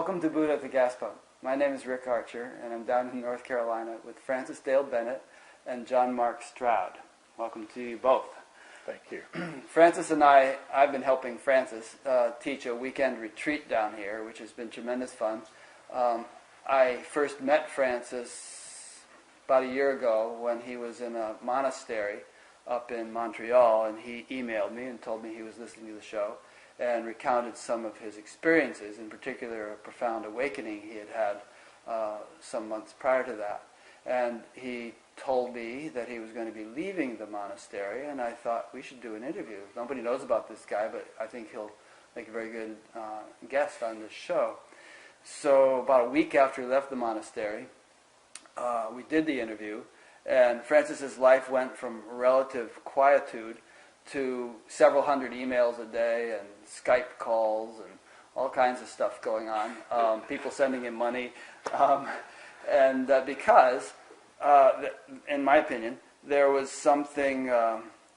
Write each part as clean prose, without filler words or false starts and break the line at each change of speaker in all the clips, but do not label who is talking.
Welcome to Buddha at the Gas Pump. My name is Ric Archer, and I'm down in North Carolina with Francis Dale Bennett and John Mark Stroud. Welcome to you both.
Thank you.
Francis and I've been helping Francis teach a weekend retreat down here, which has been tremendous fun. I first met Francis about a year ago when he was in a monastery up in Montreal, and he emailed me and told me he was listening to the show and recounted some of his experiences, in particular a profound awakening he had had some months prior to that. And he told me that he was going to be leaving the monastery, and I thought we should do an interview. Nobody knows about this guy, but I think he'll make a very good guest on this show. So about a week after he left the monastery, we did the interview, and Francis's life went from relative quietude to several hundred emails a day and Skype calls and all kinds of stuff going on, people sending him money, because, in my opinion, there was something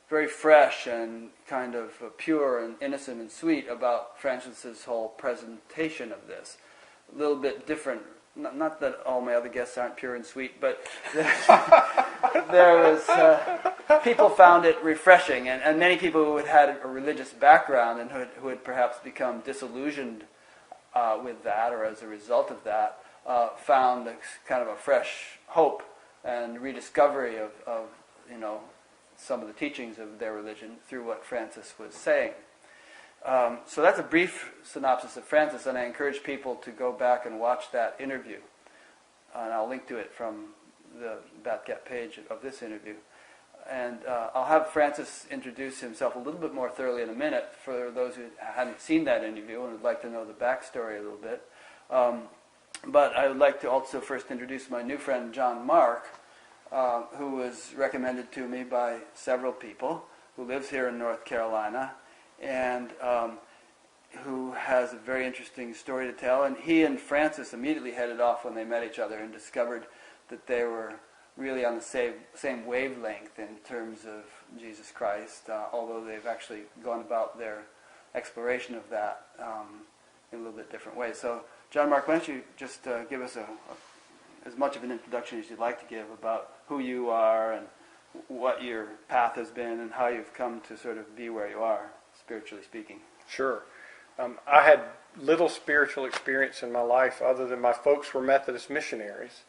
very fresh and kind of pure and innocent and sweet about Francis's whole presentation of this. A little bit different. Not that all my other guests aren't pure and sweet, but there was people found it refreshing, and many people who had had a religious background and who had perhaps become disillusioned with that, or as a result of that, found kind of a fresh hope and rediscovery of some of the teachings of their religion through what Francis was saying. So that's a brief synopsis of Francis, and I encourage people to go back and watch that interview. And I'll link to it from the Batcat page of this interview. And I'll have Francis introduce himself a little bit more thoroughly in a minute for those who hadn't seen that interview and would like to know the backstory a little bit. But I would like to also first introduce my new friend John Mark, who was recommended to me by several people, who lives here in North Carolina, and who has a very interesting story to tell. And he and Francis immediately headed off when they met each other and discovered that they were really on the same wavelength in terms of Jesus Christ, although they've actually gone about their exploration of that in a little bit different way. So, John Mark, why don't you just give us as much of an introduction as you'd like to give about who you are and what your path has been and how you've come to sort of be where you are, spiritually speaking.
Sure. I had little spiritual experience in my life other than my folks were Methodist missionaries,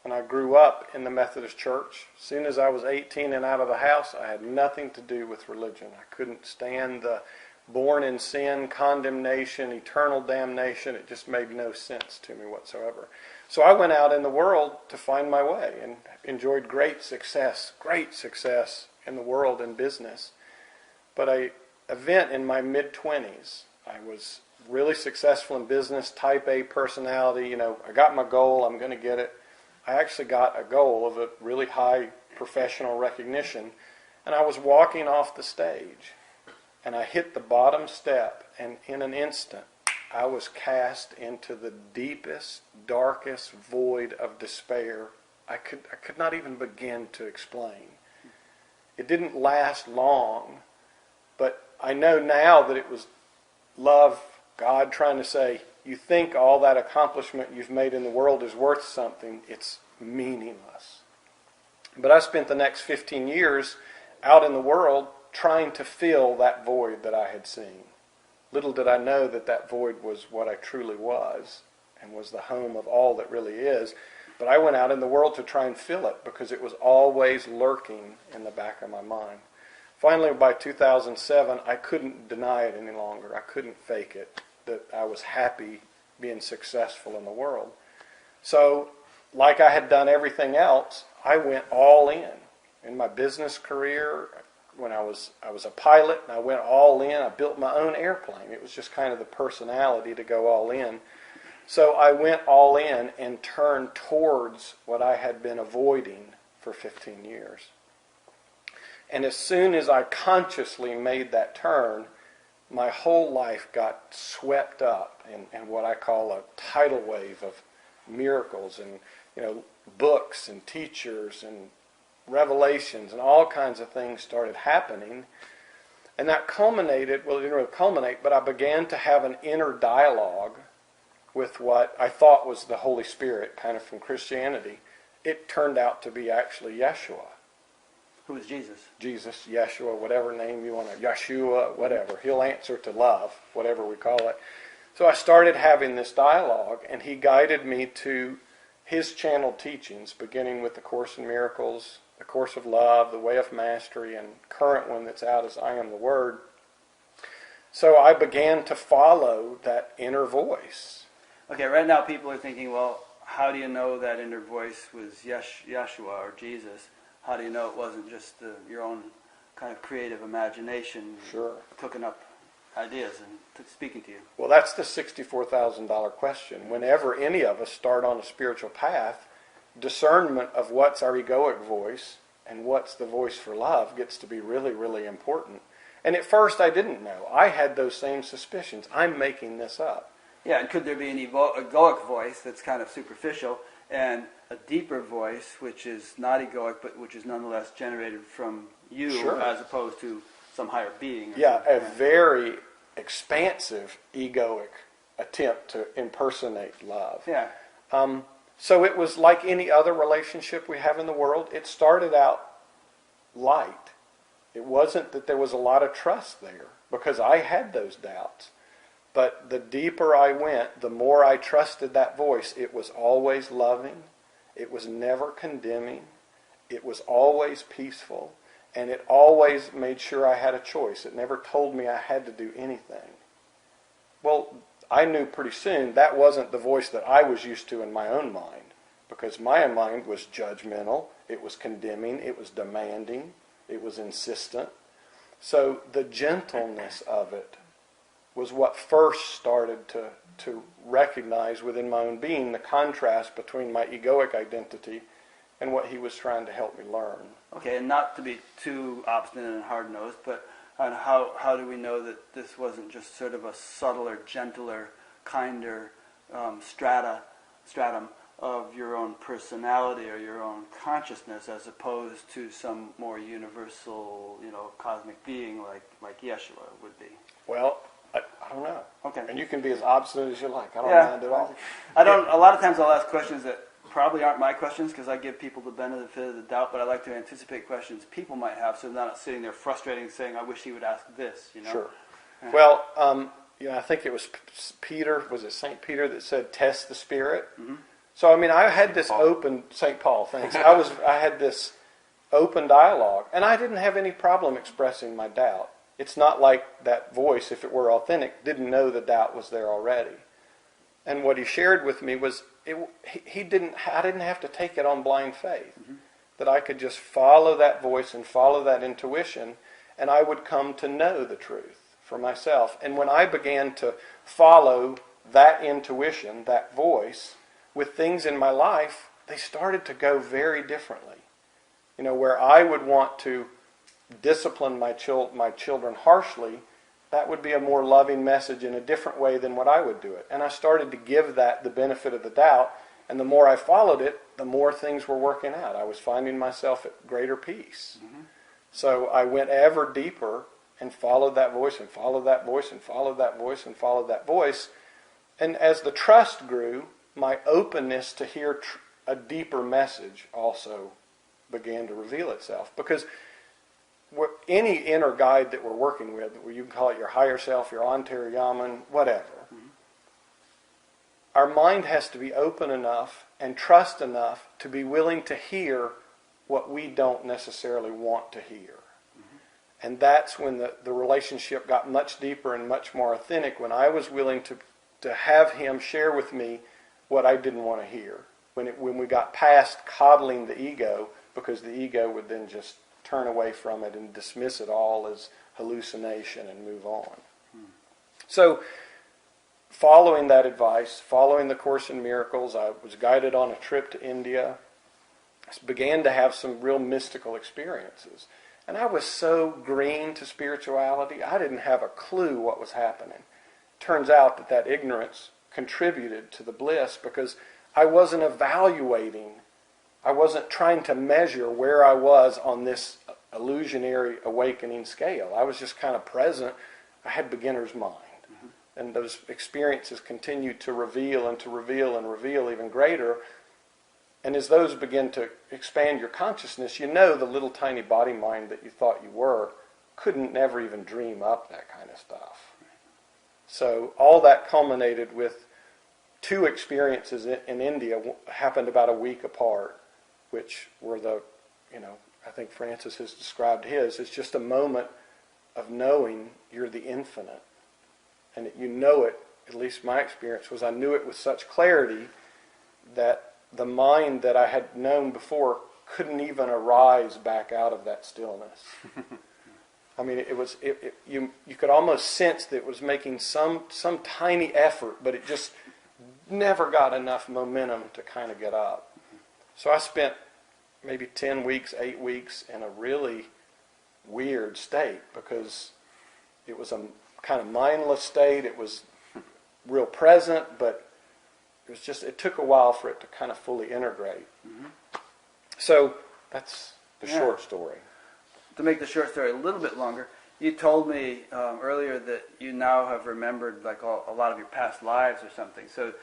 and I grew up in the Methodist church. As soon as I was 18 and out of the house, I had nothing to do with religion. I couldn't stand the born in sin, condemnation, eternal damnation. It just made no sense to me whatsoever. So I went out in the world to find my way and enjoyed great success in the world and business. But an event in my mid-20s, I was really successful in business, type A personality. I got my goal, I'm going to get it. I actually got a goal of a really high professional recognition, and I was walking off the stage, and I hit the bottom step, and in an instant, I was cast into the deepest, darkest void of despair I could not even begin to explain. It didn't last long, but I know now that it was love, God trying to say, you think all that accomplishment you've made in the world is worth something, it's meaningless. But I spent the next 15 years out in the world trying to fill that void that I had seen. Little did I know that that void was what I truly was and was the home of all that really is. But I went out in the world to try and fill it because it was always lurking in the back of my mind. Finally, by 2007, I couldn't deny it any longer. I couldn't fake it, that I was happy being successful in the world. So, like I had done everything else, I went all in my business career. When I was a pilot, and I went all in. I built my own airplane. It was just kind of the personality to go all in. So I went all in and turned towards what I had been avoiding for 15 years. And as soon as I consciously made that turn, my whole life got swept up in what I call a tidal wave of miracles and books and teachers and revelations and all kinds of things started happening. And that culminated, well, it didn't really culminate, but I began to have an inner dialogue with what I thought was the Holy Spirit, kind of from Christianity, it turned out to be actually Yeshua.
Who is Jesus?
Jesus, Yeshua, whatever name you want to, Yeshua, whatever. He'll answer to love, whatever we call it. So I started having this dialogue, and he guided me to his channeled teachings, beginning with the Course in Miracles, the Course of Love, the Way of Mastery, and current one that's out is I Am the Word. So I began to follow that inner voice.
Okay, right now people are thinking, well, how do you know that inner voice was Yeshua or Jesus? How do you know it wasn't just your own kind of creative imagination cooking up ideas and speaking to you?
Well, that's the $64,000 question. Whenever any of us start on a spiritual path, discernment of what's our egoic voice and what's the voice for love gets to be really, really important. And at first I didn't know. I had those same suspicions. I'm making this up.
Yeah, and could there be an egoic voice that's kind of superficial and a deeper voice which is not egoic but which is nonetheless generated from you as opposed to some higher being?
Yeah, a very expansive egoic attempt to impersonate love.
Yeah.
So it was like any other relationship we have in the world. It started out light. It wasn't that there was a lot of trust there, because I had those doubts. But the deeper I went, the more I trusted that voice. It was always loving. It was never condemning. It was always peaceful. And it always made sure I had a choice. It never told me I had to do anything. Well, I knew pretty soon that wasn't the voice that I was used to in my own mind, because my mind was judgmental, it was condemning, it was demanding, it was insistent. So the gentleness of it was what first started to recognize within my own being the contrast between my egoic identity and what he was trying to help me learn.
Okay, and not to be too obstinate and hard-nosed, but how do we know that this wasn't just sort of a subtler, gentler, kinder stratum of your own personality or your own consciousness, as opposed to some more universal, cosmic being like Yeshua would be?
Well, I don't know.
Okay.
And you can be as obstinate as you like. I don't mind at all.
A lot of times I'll ask questions that probably aren't my questions because I give people the benefit of the doubt, but I like to anticipate questions people might have, so they're not sitting there frustrating saying, I wish he would ask this,
Sure.
Yeah.
Well, I think it was Peter, was it St. Peter that said, test the Spirit?
Mm-hmm.
So, I had this open, St. Paul, thanks. I had this open dialogue, and I didn't have any problem expressing my doubt. It's not like that voice, if it were authentic, didn't know the doubt was there already. And what he shared with me was, I didn't have to take it on blind faith. Mm-hmm. That I could just follow that voice and follow that intuition, and I would come to know the truth for myself. And when I began to follow that intuition, that voice, with things in my life, they started to go very differently. Where I would want to discipline my children harshly, that would be a more loving message in a different way than what I would do it. And I started to give that the benefit of the doubt, and the more I followed it, the more things were working out. I was finding myself at greater peace. Mm-hmm. So I went ever deeper and followed that voice and followed that voice and followed that voice and followed that voice. And as the trust grew, my openness to hear a deeper message also began to reveal itself. Because any inner guide that we're working with, where you can call it your higher self, your Antaryyaman, whatever, mm-hmm. Our mind has to be open enough and trust enough to be willing to hear what we don't necessarily want to hear. Mm-hmm. And that's when the relationship got much deeper and much more authentic, when I was willing to have him share with me what I didn't want to hear. When we got past coddling the ego, because the ego would then just turn away from it and dismiss it all as hallucination and move on. So, following that advice, following the Course in Miracles, I was guided on a trip to India. I began to have some real mystical experiences. And I was so green to spirituality, I didn't have a clue what was happening. Turns out that ignorance contributed to the bliss, because I wasn't evaluating, I wasn't trying to measure where I was on this illusionary awakening scale. I was just kind of present. I had beginner's mind. Mm-hmm. and those experiences continue to reveal and to reveal and reveal even greater. And as those begin to expand your consciousness, you know the little tiny body mind that you thought you were couldn't never even dream up that kind of stuff. So all that culminated with two experiences in India, happened about a week apart, which were I think Francis has described his, as just a moment of knowing you're the infinite. And you know it, at least my experience was, I knew it with such clarity that the mind that I had known before couldn't even arise back out of that stillness. I mean, you could almost sense that it was making some tiny effort, but it just never got enough momentum to kind of get up. So I spent maybe 10 weeks, 8 weeks in a really weird state, because it was a kind of mindless state. It was real present, but it took a while for it to kind of fully integrate. Mm-hmm. So that's the short story.
To make the short story a little bit longer, you told me earlier that you now have remembered a lot of your past lives or something. So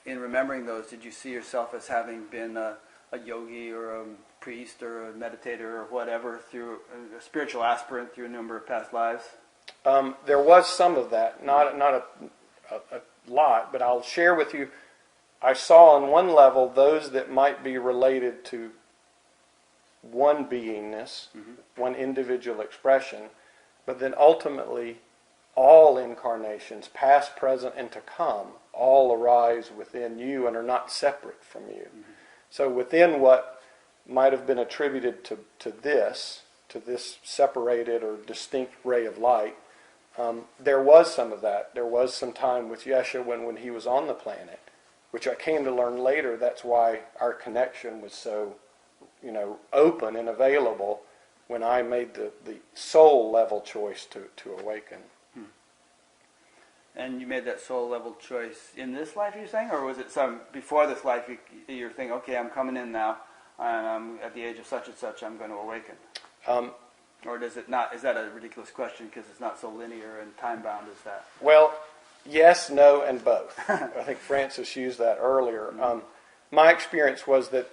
in remembering those, did you see yourself as having been a yogi or a priest or a meditator or whatever, through a spiritual aspirant through a number of past lives?
There was some of that, not a lot, but I'll share with you. I saw on one level those that might be related to one beingness, one individual expression, but then ultimately all incarnations, past, present, and to come, all arise within you and are not separate from you. Mm-hmm. So within what might have been attributed to this separated or distinct ray of light, there was some of that. There was some time with Jeshue when he was on the planet, which I came to learn later. That's why our connection was so open and available when I made the soul level choice to awaken.
And you made that soul level choice in this life, you're saying? Or was it some before this life you're thinking, okay, I'm coming in now, and I'm at the age of such and such, I'm going to awaken? Or does it not? Is that a ridiculous question because it's not so linear and time-bound as that?
Well, yes, no, and both. I think Francis used that earlier. My experience was that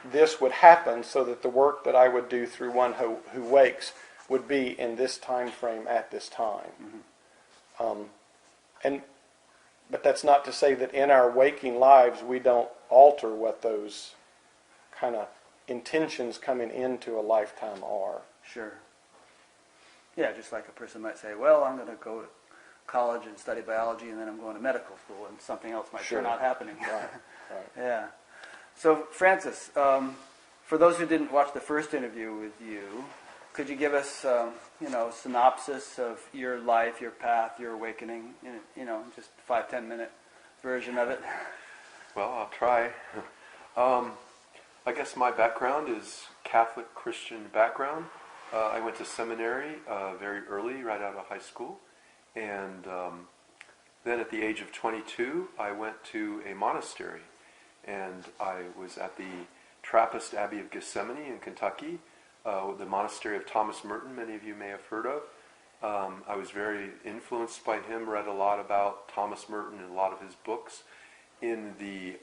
this would happen so that the work that I would do through One Who Wakes would be in this time frame at this time. But that's not to say that in our waking lives we don't alter what those kind of intentions coming into a lifetime are.
Sure. Yeah, just like a person might say, well, I'm going to go to college and study biology, and then I'm going to medical school, and something else might turn out happening.
Right.
Yeah. So, Francis, for those who didn't watch the first interview with you, could you give us, synopsis of your life, your path, your awakening, just 5-10 minute version of it?
Well, I'll try. I guess my background is Catholic Christian background. I went to seminary very early, right out of high school, and then at the age of 22, I went to a monastery, and I was at the Trappist Abbey of Gethsemane in Kentucky, the monastery of Thomas Merton, many of you may have heard of. I was very influenced by him, read a lot about Thomas Merton and a lot of his books in the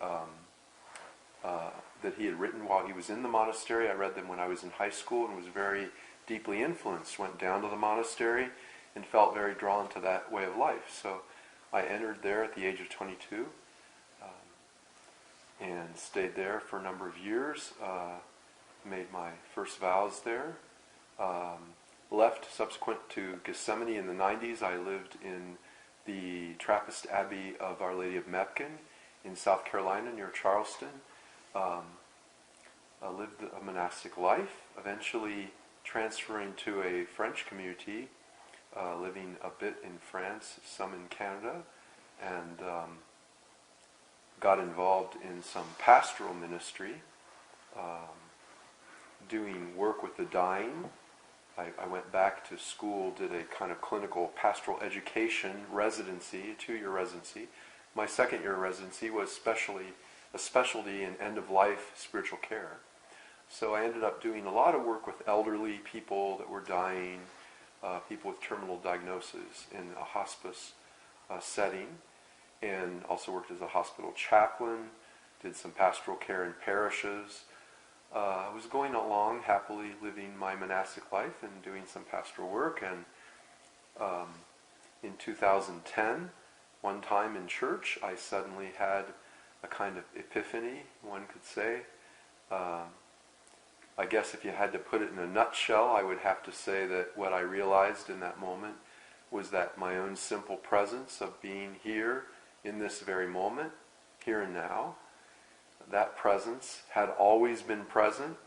that he had written while he was in the monastery. I read them when I was in high school and was very deeply influenced. Went down to the monastery and felt very drawn to that way of life. So I entered there at the age of 22 and stayed there for a number of years. Made my first vows there. Left subsequent to Gethsemane in the 90s. I lived in the Trappist Abbey of Our Lady of Mepkin in South Carolina near Charleston. I lived a monastic life, eventually transferring to a French community, living a bit in France, some in Canada, and got involved in some pastoral ministry, doing work with the dying. I went back to school, did a kind of clinical pastoral education residency, a 2-year residency. My second year residency was a specialty in end-of-life spiritual care. So I ended up doing a lot of work with elderly people that were dying, people with terminal diagnoses in a hospice setting, and also worked as a hospital chaplain, did some pastoral care in parishes. I was going along happily living my monastic life and doing some pastoral work, and in 2010, one time in church, I suddenly had a kind of epiphany, one could say. I guess if you had to put it in a nutshell, I would have to say that what I realized in that moment was that my own simple presence of being here in this very moment, here and now, that presence had always been present.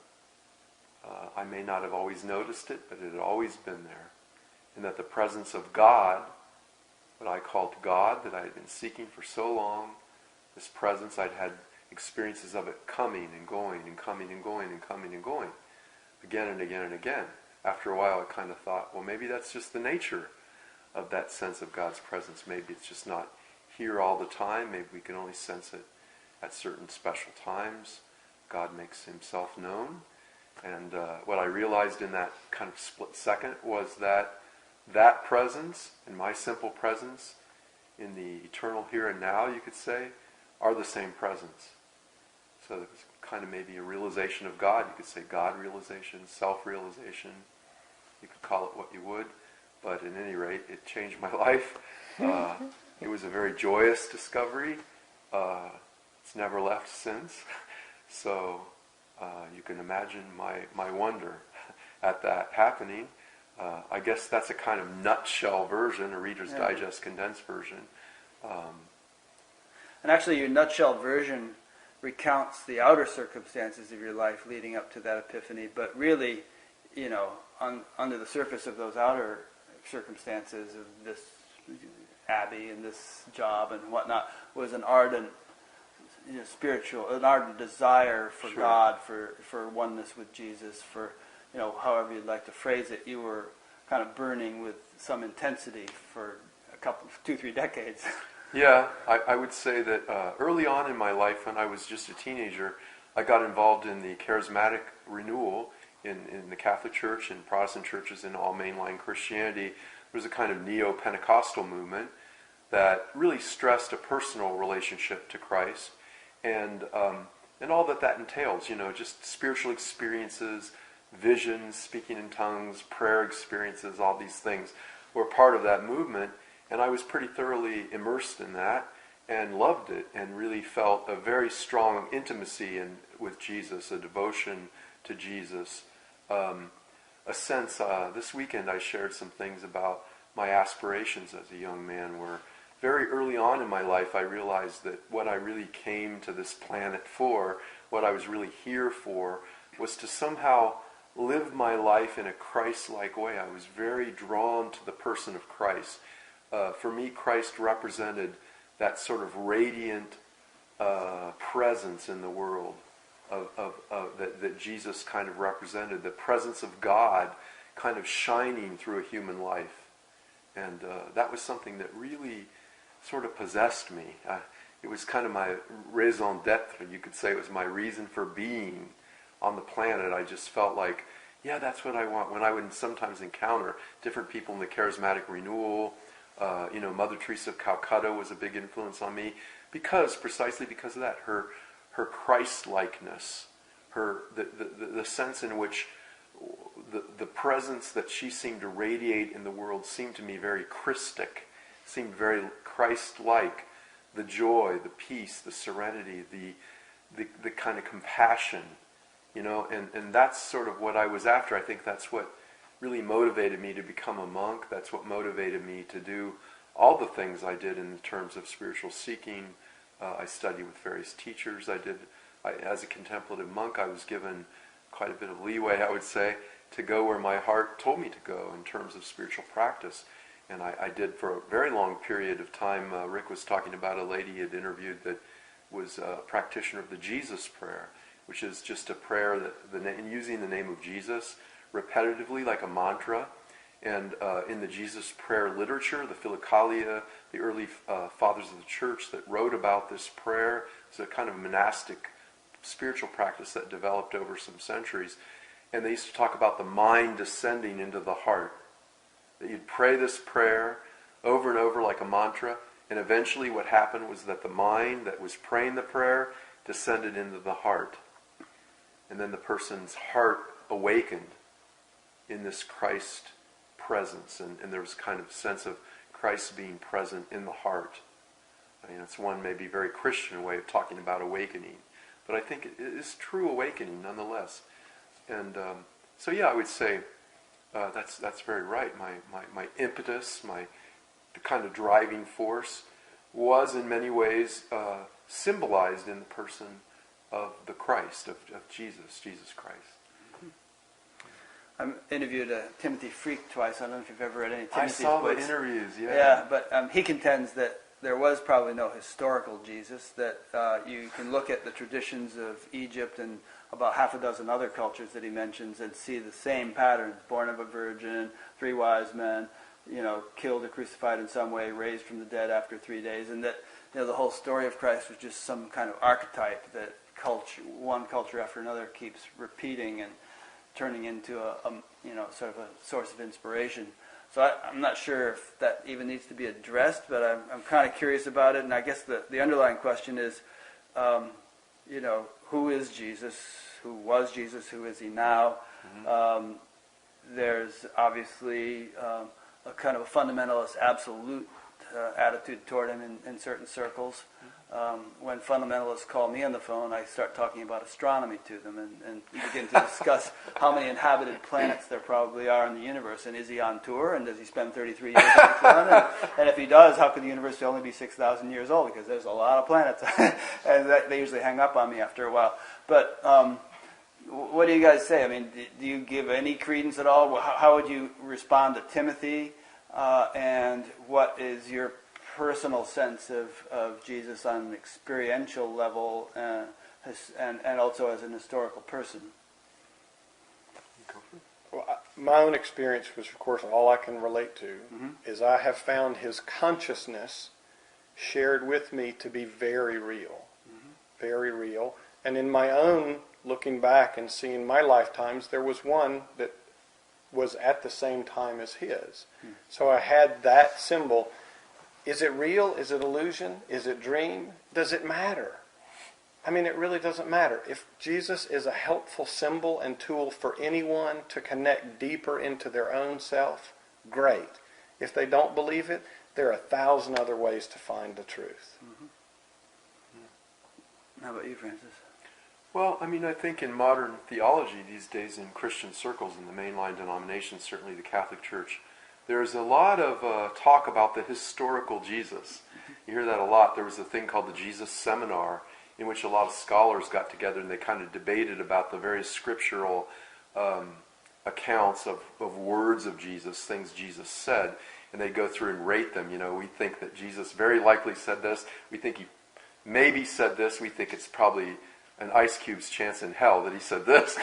I may not have always noticed it, but it had always been there. And that the presence of God, what I called God, that I had been seeking for so long, this presence, I'd had experiences of it coming and going and coming and going and coming and going, again and again and again. After a while, I kind of thought, well, maybe that's just the nature of that sense of God's presence. Maybe it's just not here all the time. Maybe we can only sense it at certain special times. God makes himself known. And what I realized in that kind of split second was that that presence and my simple presence in the eternal here and now, you could say, are the same presence. So it was kind of maybe a realization of God. You could say God realization, self-realization. You could call it what you would. But at any rate, it changed my life. It was a very joyous discovery. It's never left since. So you can imagine my wonder at that happening. I guess that's a kind of nutshell version, a Reader's Digest condensed version.
And actually your nutshell version recounts the outer circumstances of your life leading up to that epiphany, but really, under the surface of those outer circumstances of this abbey and this job and whatnot was an ardent an ardent desire for
Sure.
God, for oneness with Jesus, for, however you'd like to phrase it. You were kind of burning with some intensity for 2-3 decades.
Yeah, I would say that early on in my life, when I was just a teenager, I got involved in the charismatic renewal in the Catholic Church and Protestant churches and all mainline Christianity. There was a kind of neo-Pentecostal movement that really stressed a personal relationship to Christ and all that entails, just spiritual experiences, visions, speaking in tongues, prayer experiences, all these things were part of that movement. And I was pretty thoroughly immersed in that and loved it and really felt a very strong intimacy with Jesus, a devotion to Jesus. A sense, this weekend I shared some things about my aspirations as a young man where very early on in my life I realized that what I really came to this planet for, what I was really here for, was to somehow live my life in a Christ-like way. I was very drawn to the person of Christ. For me, Christ represented that sort of radiant presence in the world that Jesus kind of represented, the presence of God kind of shining through a human life. And that was something that really sort of possessed me. It was kind of my raison d'etre, you could say. It was my reason for being on the planet. I just felt like, yeah, that's what I want. When I would sometimes encounter different people in the charismatic renewal, Mother Teresa of Calcutta was a big influence on me precisely because of that, her Christ-likeness, the sense in which the presence that she seemed to radiate in the world seemed to me very Christic, seemed very Christ-like. The joy, the peace, the serenity, the kind of compassion, and that's sort of what I was after. I think that's what really motivated me to become a monk. That's what motivated me to do all the things I did in terms of spiritual seeking. I studied with various teachers. As a contemplative monk, I was given quite a bit of leeway, I would say, to go where my heart told me to go in terms of spiritual practice. And I did for a very long period of time. Rick was talking about a lady he had interviewed that was a practitioner of the Jesus prayer, which is just a prayer using the name of Jesus repetitively like a mantra. And in the Jesus prayer literature, the Philokalia, the early fathers of the church that wrote about this prayer, it's a kind of monastic spiritual practice that developed over some centuries. And they used to talk about the mind descending into the heart. That you'd pray this prayer over and over like a mantra, And eventually what happened was that the mind that was praying the prayer descended into the heart. And then the person's heart awakened in this Christ presence. And there was kind of a sense of Christ being present in the heart. I mean, it's one maybe very Christian way of talking about awakening. But I think it is true awakening nonetheless. And so yeah, I would say that's very right. My impetus, the kind of driving force was in many ways symbolized in the person of the Christ, of Jesus Christ.
I interviewed Timothy Freak twice. I don't know if you've ever read any Timothy's
I saw
books.
the interviews, yeah.
Yeah, but he contends that there was probably no historical Jesus, that you can look at the traditions of Egypt and about half a dozen other cultures that he mentions and see the same patterns: born of a virgin, 3 wise men, killed or crucified in some way, raised from the dead after 3 days, and that the whole story of Christ was just some kind of archetype that one culture after another keeps repeating and turning into a sort of a source of inspiration. So I'm not sure if that even needs to be addressed, but I'm kind of curious about it. And I guess the underlying question is, who is Jesus? Who was Jesus? Who is he now? Mm-hmm. There's obviously a kind of a fundamentalist absolute attitude toward him in certain circles. When fundamentalists call me on the phone, I start talking about astronomy to them and begin to discuss how many inhabited planets there probably are in the universe, and is he on tour, and does he spend 33 years on the sun, and if he does, how could the universe only be 6,000 years old, because there's a lot of planets, and they usually hang up on me after a while. But what do you guys say? I mean, do you give any credence at all? How would you respond to Timothy, and what is your personal sense of Jesus on an experiential level and also as an historical person?
Well, my own experience, which of course all I can relate to,
mm-hmm.
is I have found his consciousness shared with me to be very real. Mm-hmm. Very real. And in my own looking back and seeing my lifetimes, there was one that was at the same time as his. Mm-hmm. So I had that symbol. Is it real? Is it illusion? Is it dream? Does it matter? I mean, it really doesn't matter. If Jesus is a helpful symbol and tool for anyone to connect deeper into their own self, great. If they don't believe it, there are 1,000 other ways to find the truth.
Mm-hmm. How about you, Francis?
Well, I mean, I think in modern theology these days, in Christian circles, in the mainline denominations, certainly the Catholic Church, there's a lot of talk about the historical Jesus. You hear that a lot. There was a thing called the Jesus Seminar, in which a lot of scholars got together and they kind of debated about the various scriptural accounts of words of Jesus, things Jesus said, and they go through and rate them. We think that Jesus very likely said this. We think he maybe said this. We think it's probably an ice cube's chance in hell that he said this.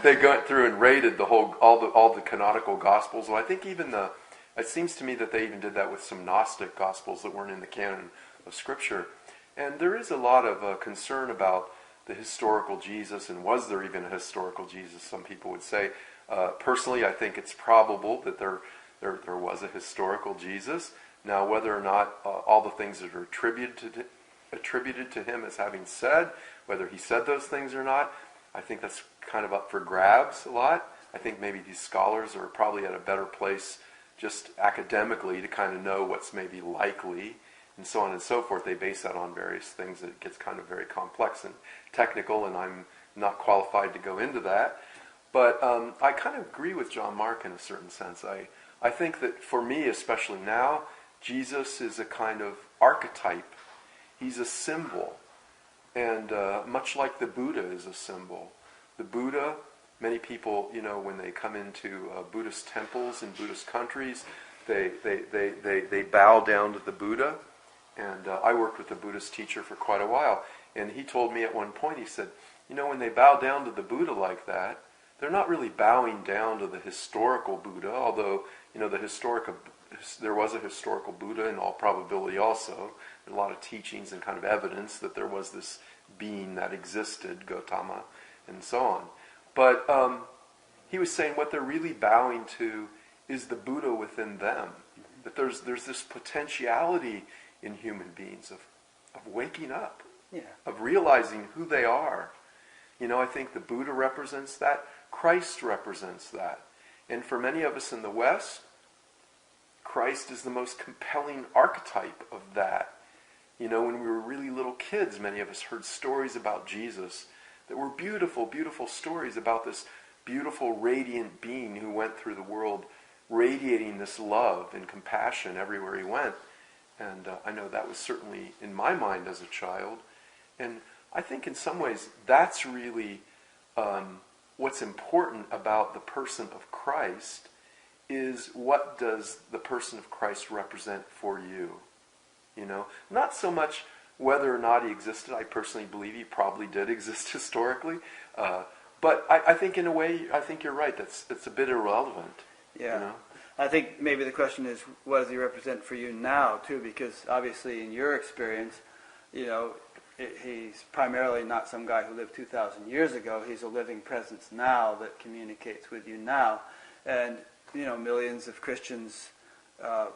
They went through and rated all the canonical gospels. Well, I think it seems to me that they even did that with some Gnostic gospels that weren't in the canon of Scripture. And there is a lot of concern about the historical Jesus, and was there even a historical Jesus? Some people would say. Personally, I think it's probable that there was a historical Jesus. Now, whether or not all the things that are attributed to him as having said, whether he said those things or not, I think that's kind of up for grabs a lot. I think maybe these scholars are probably at a better place just academically to kind of know what's maybe likely, and so on and so forth. They base that on various things that gets kind of very complex and technical, and I'm not qualified to go into that. But I kind of agree with John Mark in a certain sense. I think that for me, especially now, Jesus is a kind of archetype. He's a symbol. And much like the Buddha is a symbol. The Buddha, many people, when they come into Buddhist temples in Buddhist countries, they bow down to the Buddha. And I worked with a Buddhist teacher for quite a while. And he told me at one point, he said, when they bow down to the Buddha like that, they're not really bowing down to the historical Buddha, although, there was a historical Buddha in all probability also. There's a lot of teachings and kind of evidence that there was this being that existed, Gautama, and so on. But he was saying what they're really bowing to is the Buddha within them. That there's this potentiality in human beings, of waking up,
Yeah.
of realizing who they are. I think the Buddha represents that. Christ represents that. And for many of us in the West, Christ is the most compelling archetype of that. When we were really little kids, many of us heard stories about Jesus that were beautiful, beautiful stories about this beautiful, radiant being who went through the world radiating this love and compassion everywhere he went. And I know that was certainly in my mind as a child. And I think in some ways that's really what's important about the person of Christ, is what does the person of Christ represent for you? Not so much whether or not he existed. I personally believe he probably did exist historically. But I think in a way, I think you're right. It's a bit irrelevant.
Yeah. I think maybe the question is, what does he represent for you now, too? Because obviously in your experience, he's primarily not some guy who lived 2,000 years ago. He's a living presence now that communicates with you now. And, millions of Christians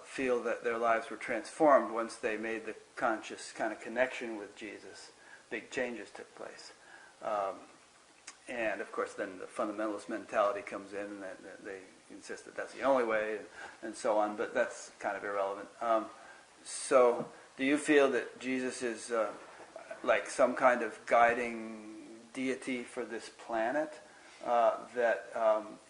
feel that their lives were transformed once they made the conscious kind of connection with Jesus. Big changes took place. And, of course, then the fundamentalist mentality comes in, and they insist that that's the only way, and so on, but that's kind of irrelevant. So do you feel that Jesus is like some kind of guiding deity for this planet that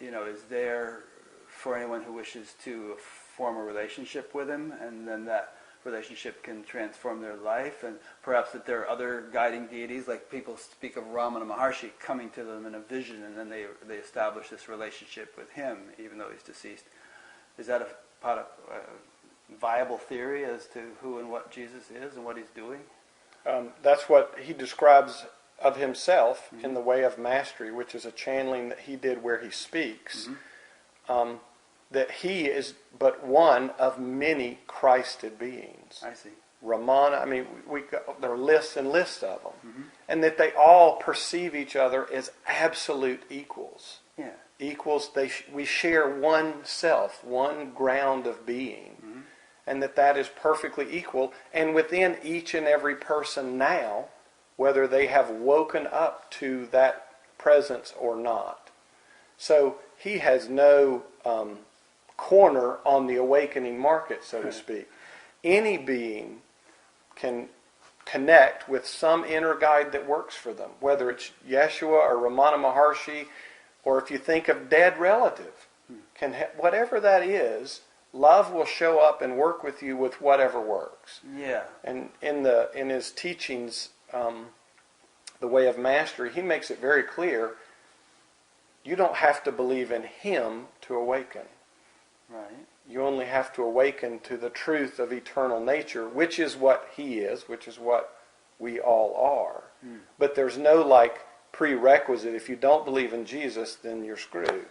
is there for anyone who wishes to form a relationship with him, and then that relationship can transform their life, and perhaps that there are other guiding deities, like people speak of Ramana Maharshi coming to them in a vision, and then they establish this relationship with him, even though he's deceased. Is that a viable theory as to who and what Jesus is and what he's doing?
That's what he describes of himself in the Way of Mastery, which is a channeling that he did where he speaks. That he is but one of many Christed beings.
I see.
Ramana, there are lists and lists of them. And that they all perceive each other as absolute equals.
Yeah.
Equals, we share one self, one ground of being. And that is perfectly equal. And within each and every person now, whether they have woken up to that presence or not. So he has no corner on the awakening market, so to speak. Any being can connect with some inner guide that works for them, whether it's Jeshue or Ramana Maharshi, or if you think of dead relative. Whatever that is, love will show up and work with you with whatever works.
Yeah.
And in his teachings, The Way of Mastery, he makes it very clear, you don't have to believe in him to awaken.
Right.
You only have to awaken to the truth of eternal nature, which is what he is, which is what we all are. But there's no prerequisite. If you don't believe in Jesus, then you're screwed.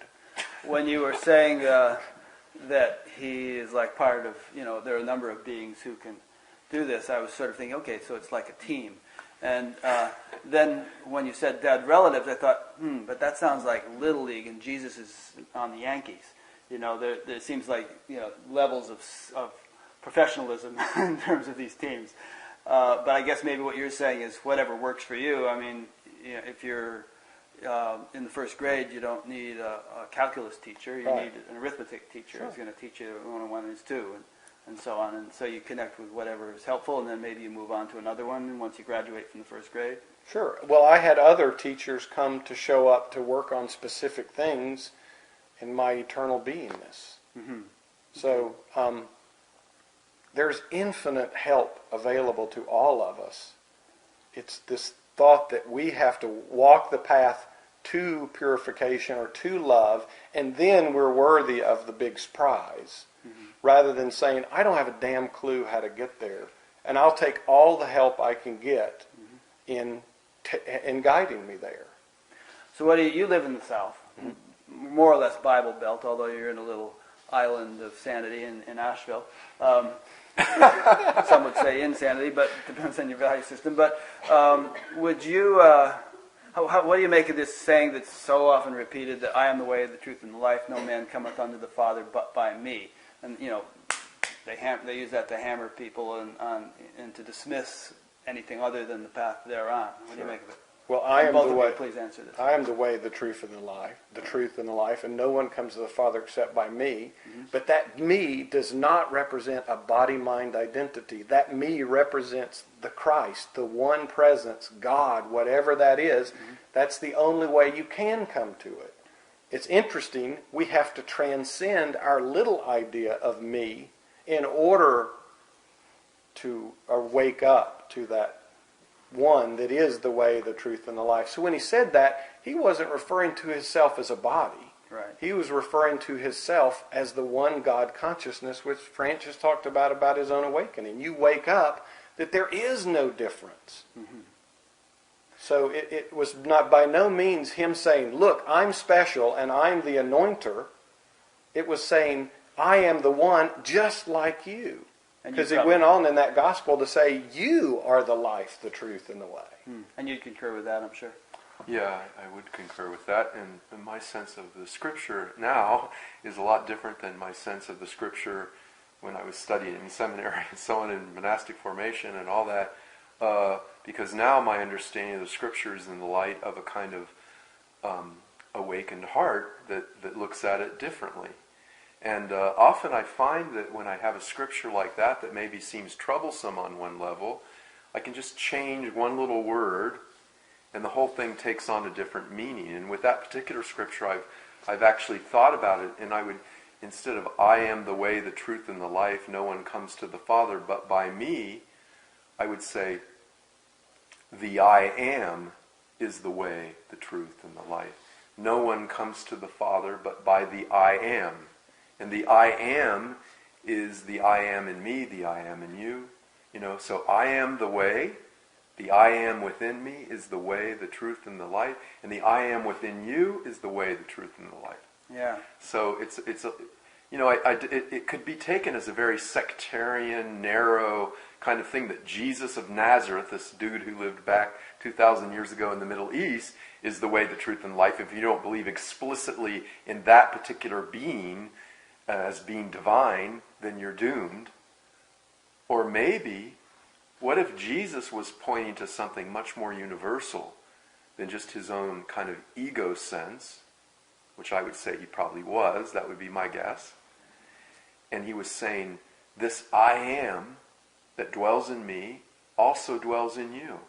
When you were saying that he is like part of, there are a number of beings who can do this, I was sort of thinking, okay, so it's like a team. And then when you said dead relatives, I thought, but that sounds like Little League, and Jesus is on the Yankees. There seems like levels of professionalism in terms of these teams. But I guess maybe what you're saying is whatever works for you. If you're in the first grade, you don't need a calculus teacher. You need an arithmetic teacher who's going to teach you 1 and 1 is 2, and so on. And so you connect with whatever is helpful, and then maybe you move on to another one once you graduate from the first grade.
Sure. Well, I had other teachers come to show up to work on specific things in my eternal beingness. So there's infinite help available to all of us. It's this thought that we have to walk the path to purification or to love, and then we're worthy of the big prize, rather than saying, I don't have a damn clue how to get there, and I'll take all the help I can get in guiding me there.
So you live in the South, more or less Bible Belt, although you're in a little island of sanity in Asheville. Some would say insanity, but it depends on your value system. But would you, what do you make of this saying that's so often repeated, that I am the way, the truth, and the life, no man cometh unto the Father but by me? And, They use that to hammer people and to dismiss anything other than the path they're on. What do you make of it?
Well, I am
both
the
of
way.
you, please answer this.
I am the way, the truth, and the life. The truth and the life, and no one comes to the Father except by me. Mm-hmm. But that me does not represent a body-mind identity. That me represents the Christ, the one presence, God, whatever that is. Mm-hmm. That's the only way you can come to it. It's interesting. We have to transcend our little idea of me in order to wake up to that one that is the way, the truth, and the life. So when he said that, he wasn't referring to himself as a body.
Right.
He was referring to himself as the one God consciousness, which Francis talked about his own awakening. You wake up that there is no difference. Mm-hmm. So it was not by no means him saying, look, I'm special and I'm the anointer. It was saying, I am the one just like you. Because he went on in that gospel to say, you are the life, the truth, and the way.
And you'd concur with that, I'm sure.
Yeah, I would concur with that. And my sense of the Scripture now is a lot different than my sense of the Scripture when I was studying in seminary and so on, in monastic formation and all that. Because now my understanding of the Scripture is in the light of a kind of awakened heart that looks at it differently. And often I find that when I have a scripture like that maybe seems troublesome on one level, I can just change one little word and the whole thing takes on a different meaning. And with that particular scripture, I've actually thought about it, and I would, instead of I am the way, the truth, and the life, no one comes to the Father but by me, I would say the I am is the way, the truth, and the life. No one comes to the Father but by the I am. And the I am is the I am in me, the I am in you. So I am the way. The I am within me is the way, the truth, and the light. And the I am within you is the way, the truth, and the light.
Yeah.
So it could be taken as a very sectarian, narrow kind of thing that Jesus of Nazareth, this dude who lived back 2,000 years ago in the Middle East, is the way, the truth, and life. If you don't believe explicitly in that particular being as being divine, then you're doomed. Or maybe, what if Jesus was pointing to something much more universal than just his own kind of ego sense, which I would say he probably was, that would be my guess. And he was saying, this I am that dwells in me also dwells in you.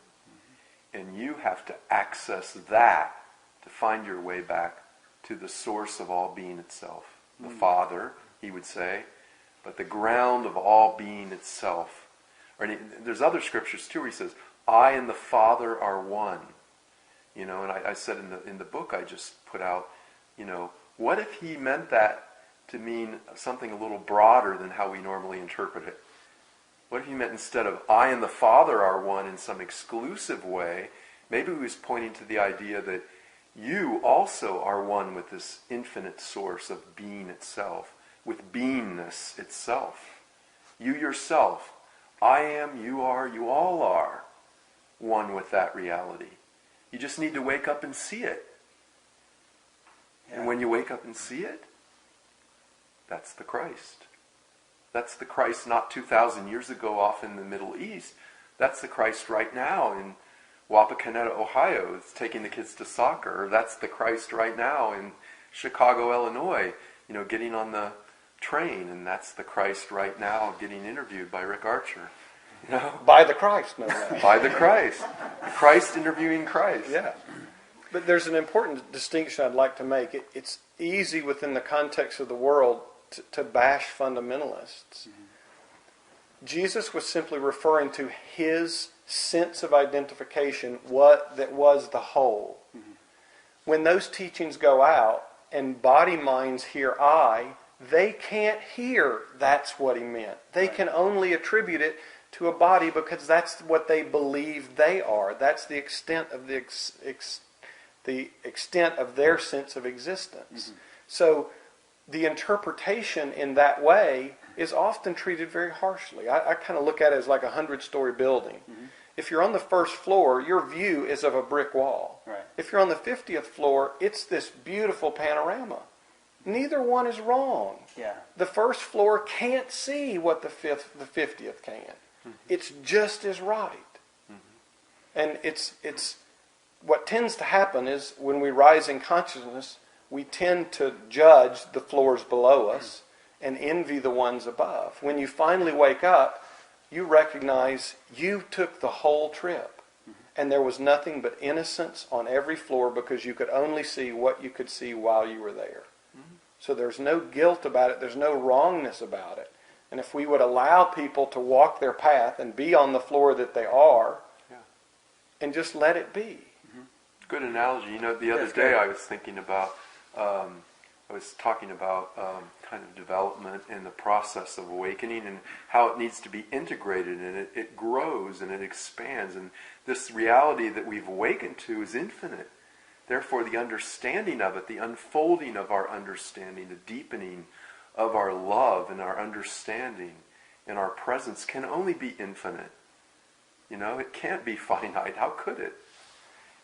And you have to access that to find your way back to the source of all being itself. The Father, he would say, but the ground of all being itself. There's other scriptures too where he says, I and the Father are one. And I said in the book I just put out, what if he meant that to mean something a little broader than how we normally interpret it? What if he meant, instead of I and the Father are one in some exclusive way, maybe he was pointing to the idea that you also are one with this infinite source of being itself, with beingness itself. You yourself, I am, you are, you all are one with that reality. You just need to wake up and see it. Yeah. And when you wake up and see it, that's the Christ. That's the Christ not 2,000 years ago off in the Middle East. That's the Christ right now in Wapakoneta, Ohio. It's taking the kids to soccer. That's the Christ right now in Chicago, Illinois, getting on the train. And that's the Christ right now getting interviewed by Ric Archer.
By the Christ, no less.
By the Christ. The Christ interviewing Christ.
Yeah. But there's an important distinction I'd like to make. It's easy within the context of the world to bash fundamentalists. Mm-hmm. Jesus was simply referring to his sense of identification, that was the whole. Mm-hmm. When those teachings go out and body minds hear I, they can't hear that's what he meant. They can only attribute it to a body because that's what they believe they are. That's the extent of the extent of their sense of existence. Mm-hmm. So the interpretation in that way is often treated very harshly. I kind of look at it as like a 100-story building. Mm-hmm. If you're on the first floor, your view is of a brick wall.
Right.
If you're on the 50th floor, it's this beautiful panorama. Neither one is wrong.
Yeah.
The first floor can't see what the 50th can. Mm-hmm. It's just as right. Mm-hmm. And it's what tends to happen is when we rise in consciousness, we tend to judge the floors below us and envy the ones above. When you finally wake up, you recognize you took the whole trip. And there was nothing but innocence on every floor because you could only see what you could see while you were there. Mm-hmm. So there's no guilt about it. There's no wrongness about it. And if we would allow people to walk their path and be on the floor that they are, and just let it be.
Mm-hmm. Good analogy. You know, the other day I was thinking about, I was talking about kind of development and the process of awakening and how it needs to be integrated and it grows and it expands. And this reality that we've awakened to is infinite. Therefore, the understanding of it, the unfolding of our understanding, the deepening of our love and our understanding and our presence can only be infinite. You know, it can't be finite. How could it?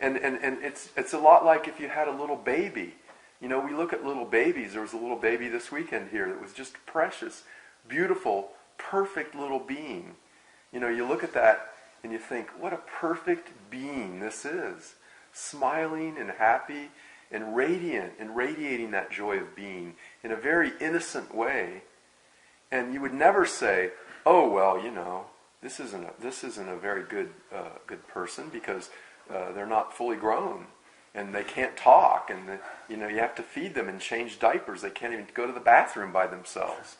And it's a lot like if you had a little baby. You know, we look at little babies. There was a little baby this weekend here that was just precious, beautiful, perfect little being. You know, you look at that and you think, what a perfect being this is. Smiling and happy and radiant and radiating that joy of being in a very innocent way. And you would never say, oh, well, you know, this isn't a very good person because they're not fully grown. And they can't talk, and you know, you have to feed them and change diapers. They can't even go to the bathroom by themselves.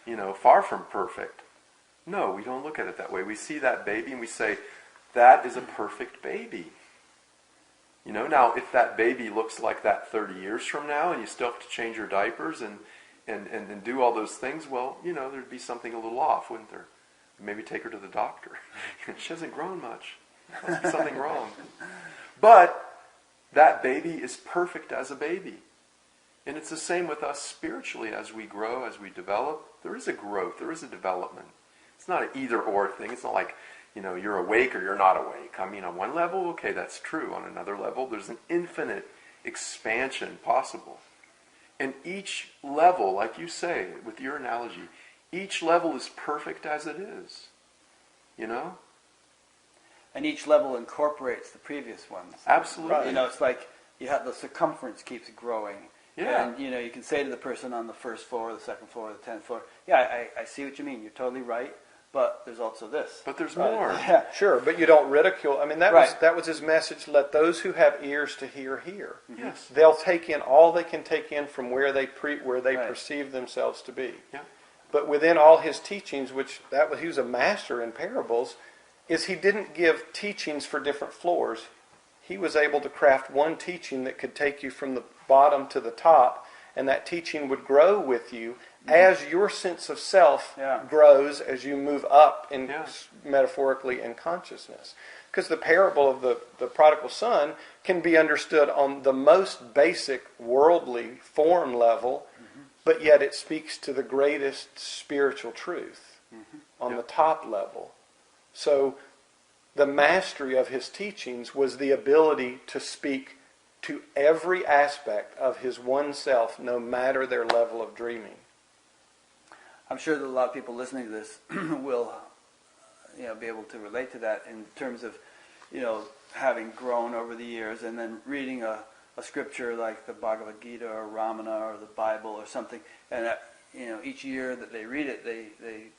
You know, far from perfect. No, we don't look at it that way. We see that baby and we say, that is a perfect baby. You know, now if that baby looks like that 30 years from now and you still have to change your diapers and do all those things, well, you know, there'd be something a little off, wouldn't there? Maybe take her to the doctor. She hasn't grown much. There must be something wrong. But that baby is perfect as a baby. And it's the same with us spiritually as we grow, as we develop. There is a growth, there is a development. It's not an either-or thing. It's not like, you know, you're awake or you're not awake. I mean, on one level, okay, that's true. On another level, there's an infinite expansion possible. And each level, like you say, with your analogy, each level is perfect as it is. You know?
And each level incorporates the previous ones.
Absolutely.
You know, it's like you have the circumference keeps growing.
Yeah.
And, you know, you can say to the person on the first floor, the second floor, the 10th floor, yeah, I see what you mean. You're totally right. But there's also this.
But there's more.
Yeah.
Sure, but you don't ridicule. I mean, that was his message. Let those who have ears to hear, hear.
Yes.
They'll take in all they can take in from where they perceive themselves to be.
Yeah.
But within all his teachings, he was a master in parables, is he didn't give teachings for different floors. He was able to craft one teaching that could take you from the bottom to the top, and that teaching would grow with you as your sense of self grows as you move up metaphorically in consciousness. Because the parable of the prodigal son can be understood on the most basic worldly form level, but yet it speaks to the greatest spiritual truth on the top level. So the mastery of his teachings was the ability to speak to every aspect of his one self, no matter their level of dreaming.
I'm sure that a lot of people listening to this will, you know, be able to relate to that in terms of, you know, having grown over the years and then reading a scripture like the Bhagavad Gita or Ramana or the Bible or something, and you know, each year that they read it, they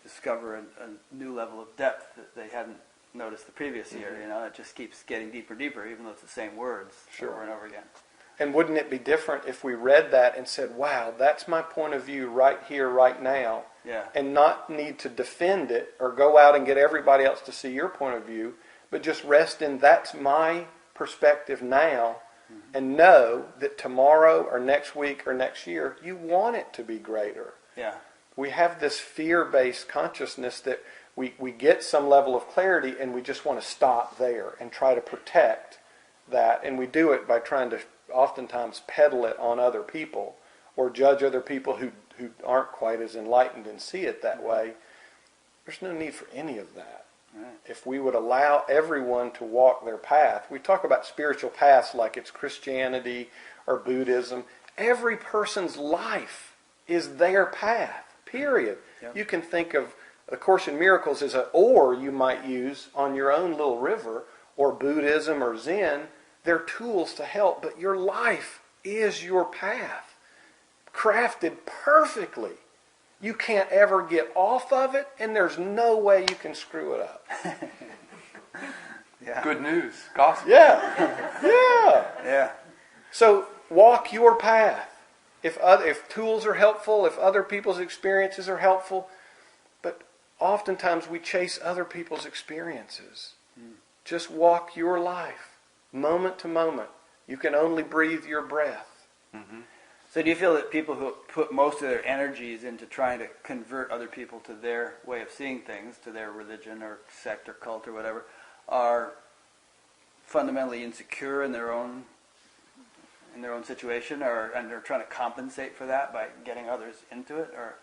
discover a new level of depth that they hadn't noticed the previous year. You know, it just keeps getting deeper and deeper, even though it's the same words over and over again.
And wouldn't it be different if we read that and said, wow, that's my point of view right here, right now, and not need to defend it or go out and get everybody else to see your point of view, but just rest in that's my perspective now, and know that tomorrow or next week or next year, you want it to be greater.
Yeah.
We have this fear-based consciousness that we get some level of clarity and we just want to stop there and try to protect that. And we do it by trying to oftentimes peddle it on other people or judge other people who aren't quite as enlightened and see it that way. There's no need for any of that. Right. If we would allow everyone to walk their path, we talk about spiritual paths like it's Christianity or Buddhism. Every person's life is their path, period.
Yep.
You can think of A Course in Miracles as an oar you might use on your own little river, or Buddhism or Zen. They're tools to help, but your life is your path, crafted perfectly. You can't ever get off of it, and there's no way you can screw it up.
Yeah.
Good news. Gospel.
Yeah. So walk your path. If tools are helpful, if other people's experiences are helpful, but oftentimes we chase other people's experiences. Just walk your life, moment to moment. You can only breathe your breath.
Mm-hmm.
So do you feel that people who put most of their energies into trying to convert other people to their way of seeing things, to their religion or sect or cult or whatever, are fundamentally insecure in their own situation, and they're trying to compensate for that by getting others into it? Or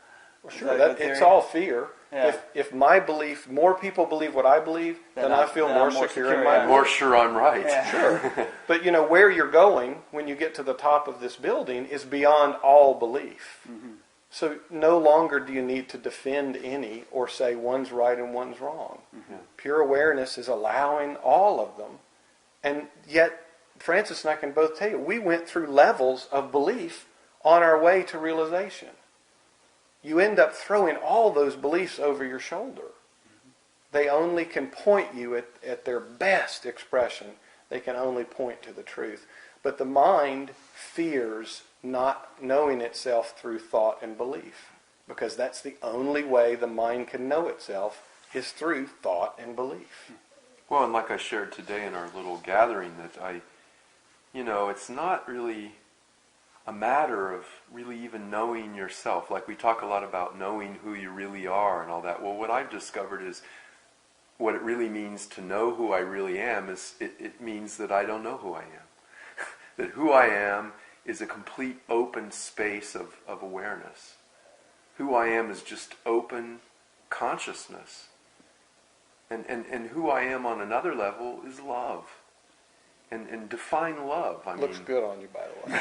Well, sure, it's all fear.
Yeah.
If my belief, more people believe what I believe, then I feel more secure in my belief.
More sure I'm right.
Yeah.
Sure. But where you're going when you get to the top of this building is beyond all belief.
Mm-hmm.
So no longer do you need to defend any or say one's right and one's wrong.
Mm-hmm.
Pure awareness is allowing all of them. And yet, Francis and I can both tell you, we went through levels of belief on our way to realization. You end up throwing all those beliefs over your shoulder. They only can point you at their best expression. They can only point to the truth. But the mind fears not knowing itself through thought and belief, because that's the only way the mind can know itself, is through thought and belief.
Well, and like I shared today in our little gathering, that it's not really a matter of really even knowing yourself. Like we talk a lot about knowing who you really are and all that. Well, what I've discovered is what it really means to know who I really am is it means that I don't know who I am. That who I am is a complete open space of awareness. Who I am is just open consciousness. And who I am on another level is love. And define love.
Looks good on you, by the way.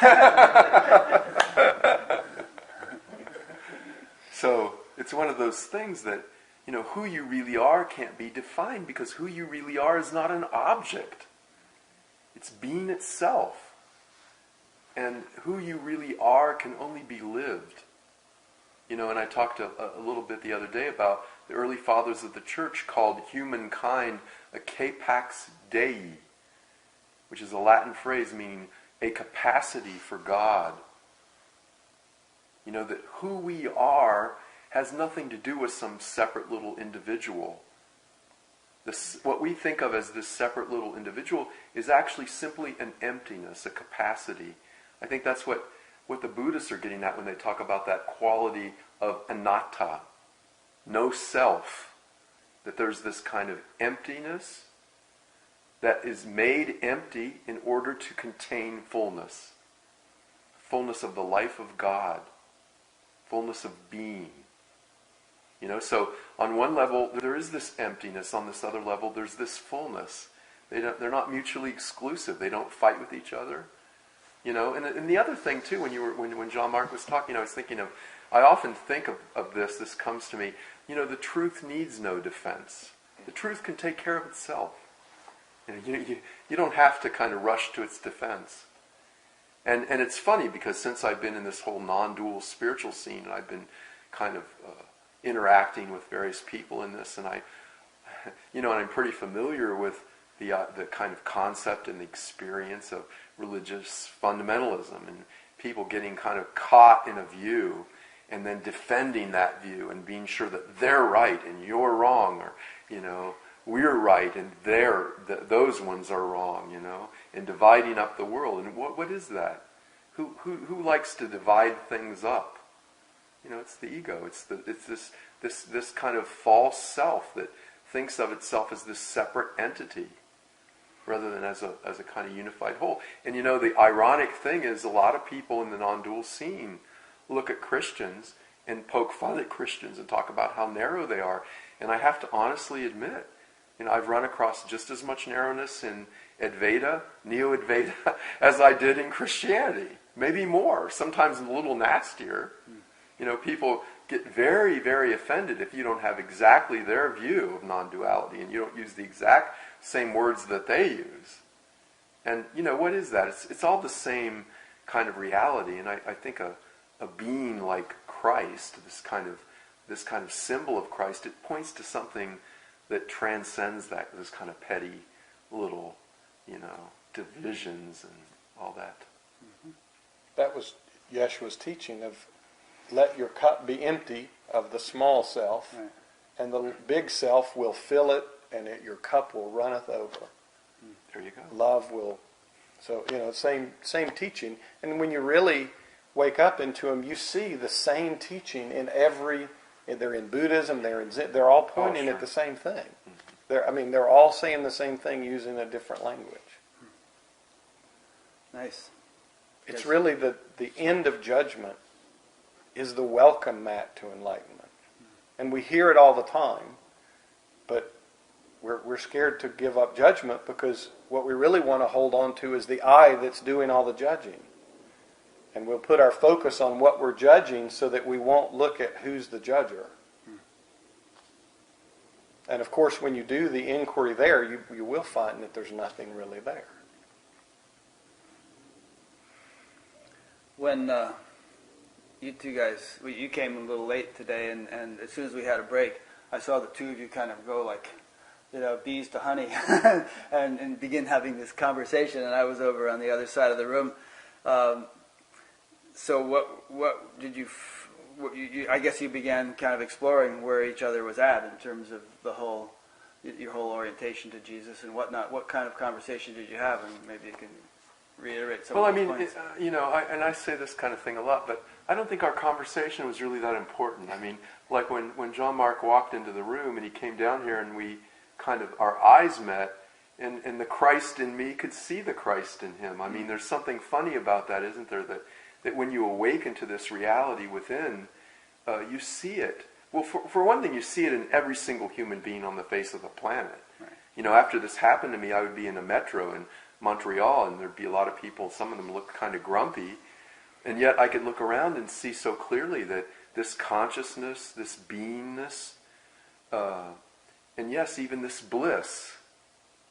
So it's one of those things that, who you really are can't be defined, because who you really are is not an object. It's being itself. And who you really are can only be lived. And I talked a little bit the other day about the early fathers of the church called humankind a capax Dei, which is a Latin phrase meaning a capacity for God. That who we are has nothing to do with some separate little individual. What we think of as this separate little individual is actually simply an emptiness, a capacity. I think that's what the Buddhists are getting at when they talk about that quality of anatta, no self. That there's this kind of emptiness that is made empty in order to contain fullness. Fullness of the life of God. Fullness of being. So on one level there is this emptiness, on this other level there's this fullness. They're not mutually exclusive. They don't fight with each other. And the other thing too, when Jean-Marc was talking, I was thinking of, I often think of this comes to me, the truth needs no defense. The truth can take care of itself. You don't have to kind of rush to its defense. And it's funny, because since I've been in this whole non-dual spiritual scene, and I've been kind of interacting with various people in this, and and I'm pretty familiar with the kind of concept and the experience of religious fundamentalism, and people getting kind of caught in a view and then defending that view and being sure that they're right and you're wrong, or we're right and those ones are wrong, and dividing up the world. And what is that? Who likes to divide things up? It's the ego. It's this kind of false self that thinks of itself as this separate entity, rather than as a kind of unified whole. And the ironic thing is, a lot of people in the non-dual scene look at Christians and poke fun at Christians and talk about how narrow they are. And I have to honestly admit, I've run across just as much narrowness in Advaita, Neo-Advaita, as I did in Christianity. Maybe more, sometimes a little nastier. People get very, very offended if you don't have exactly their view of non-duality and you don't use the exact same words that they use. And, what is that? It's all the same kind of reality. And I think a being like Christ, this kind of symbol of Christ, it points to something that transcends this kind of petty little, divisions and all that.
Mm-hmm. That was Yeshua's teaching of let your cup be empty of the small self, right, and the big self will fill it, and your cup will runneth over.
There you go.
Love will. So, same teaching. And when you really wake up into them, you see the same teaching in every. They're in Buddhism. They're in Zen. They're all pointing at the same thing. Mm-hmm. They're all saying the same thing using a different language.
Nice.
It's really the end of judgment is the welcome mat to enlightenment. And we hear it all the time, but we're scared to give up judgment because what we really want to hold on to is the I that's doing all the judging. And we'll put our focus on what we're judging so that we won't look at who's the judger. And of course, when you do the inquiry there, you will find that there's nothing really there.
When you two guys, you came a little late today, and as soon as we had a break, I saw the two of you kind of go like, bees to honey, and begin having this conversation, and I was over on the other side of the room. So what did you I guess you began kind of exploring where each other was at in terms of your whole orientation to Jesus and whatnot. What kind of conversation did you have? And maybe you can reiterate some of the points.
And I say this kind of thing a lot, but I don't think our conversation was really that important. I mean, like when Jean-Marc walked into the room and he came down here and we our eyes met, and the Christ in me could see the Christ in him. I mean, there's something funny about that, isn't there? That when you awaken to this reality within, you see it. Well, for one thing, you see it in every single human being on the face of the planet. Right. After this happened to me, I would be in a metro in Montreal, and there'd be a lot of people, some of them looked kind of grumpy, and yet I could look around and see so clearly that this consciousness, this beingness, and yes, even this bliss,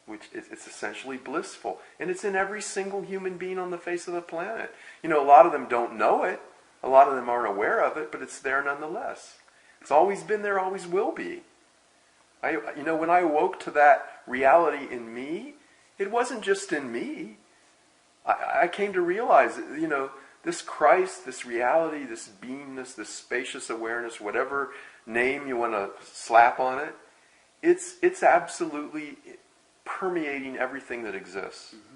which it's essentially blissful. And it's in every single human being on the face of the planet. A lot of them don't know it. A lot of them aren't aware of it, but it's there nonetheless. It's always been there, always will be. When I awoke to that reality in me, it wasn't just in me. I came to realize, this Christ, this reality, this beingness, this spacious awareness, whatever name you want to slap on it, it's absolutely permeating everything that exists. Mm-hmm.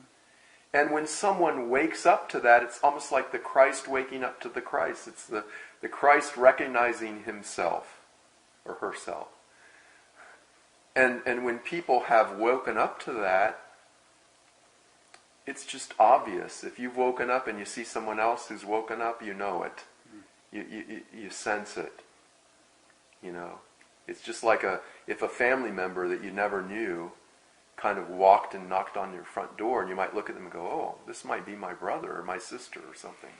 And when someone wakes up to that, it's almost like the Christ waking up to the Christ. It's the Christ recognizing himself or herself. And when people have woken up to that, it's just obvious. If you've woken up and you see someone else who's woken up, you know it. You sense it. It's just like if a family member that you never knew kind of walked and knocked on your front door, and you might look at them and go, oh, this might be my brother or my sister or something.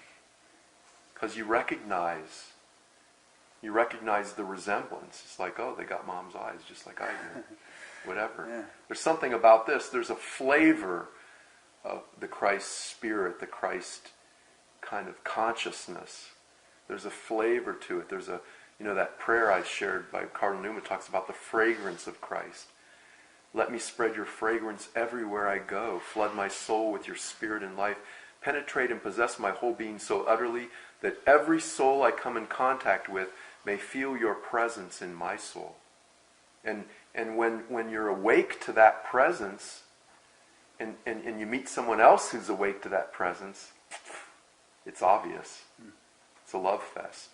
Because you recognize the resemblance. It's like, oh, they got mom's eyes just like I do. Whatever. Yeah. There's something about this. There's a flavor of the Christ spirit, the Christ kind of consciousness. There's a flavor to it. There's that prayer I shared by Cardinal Newman talks about the fragrance of Christ. Let me spread your fragrance everywhere I go. Flood my soul with your spirit and life. Penetrate and possess my whole being so utterly that every soul I come in contact with may feel your presence in my soul. And when you're awake to that presence, and you meet someone else who's awake to that presence, it's obvious. It's a love fest,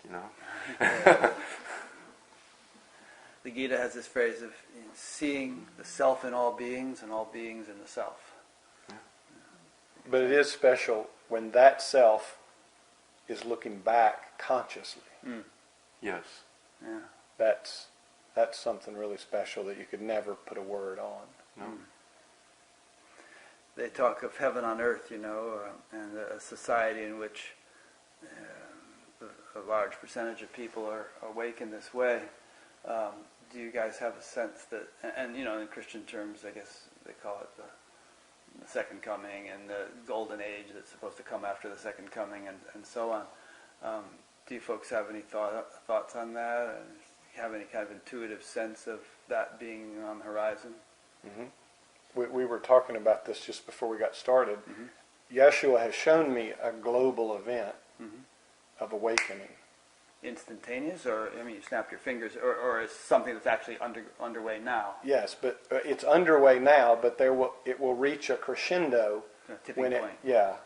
The Gita has this phrase of seeing the self in all beings and all beings in the self.
Yeah. But it is special when that self is looking back consciously.
Yes.
Yeah.
That's that's something really special that you could never put a word on.
No.
They talk of heaven on earth, and a society in which a large percentage of people are awake in this way. Do you guys have a sense that, and in Christian terms, I guess they call it the second coming and the golden age that's supposed to come after the second coming, and so on. Do you folks have any thoughts on that? And do you have any kind of intuitive sense of that being on the horizon?
Mm-hmm. We were talking about this just before we got started. Mm-hmm. Jeshue has shown me a global event of awakening.
Instantaneous, or you snap your fingers, or is something that's actually underway now?
Yes, but it's underway now. But it will reach a crescendo
tipping point.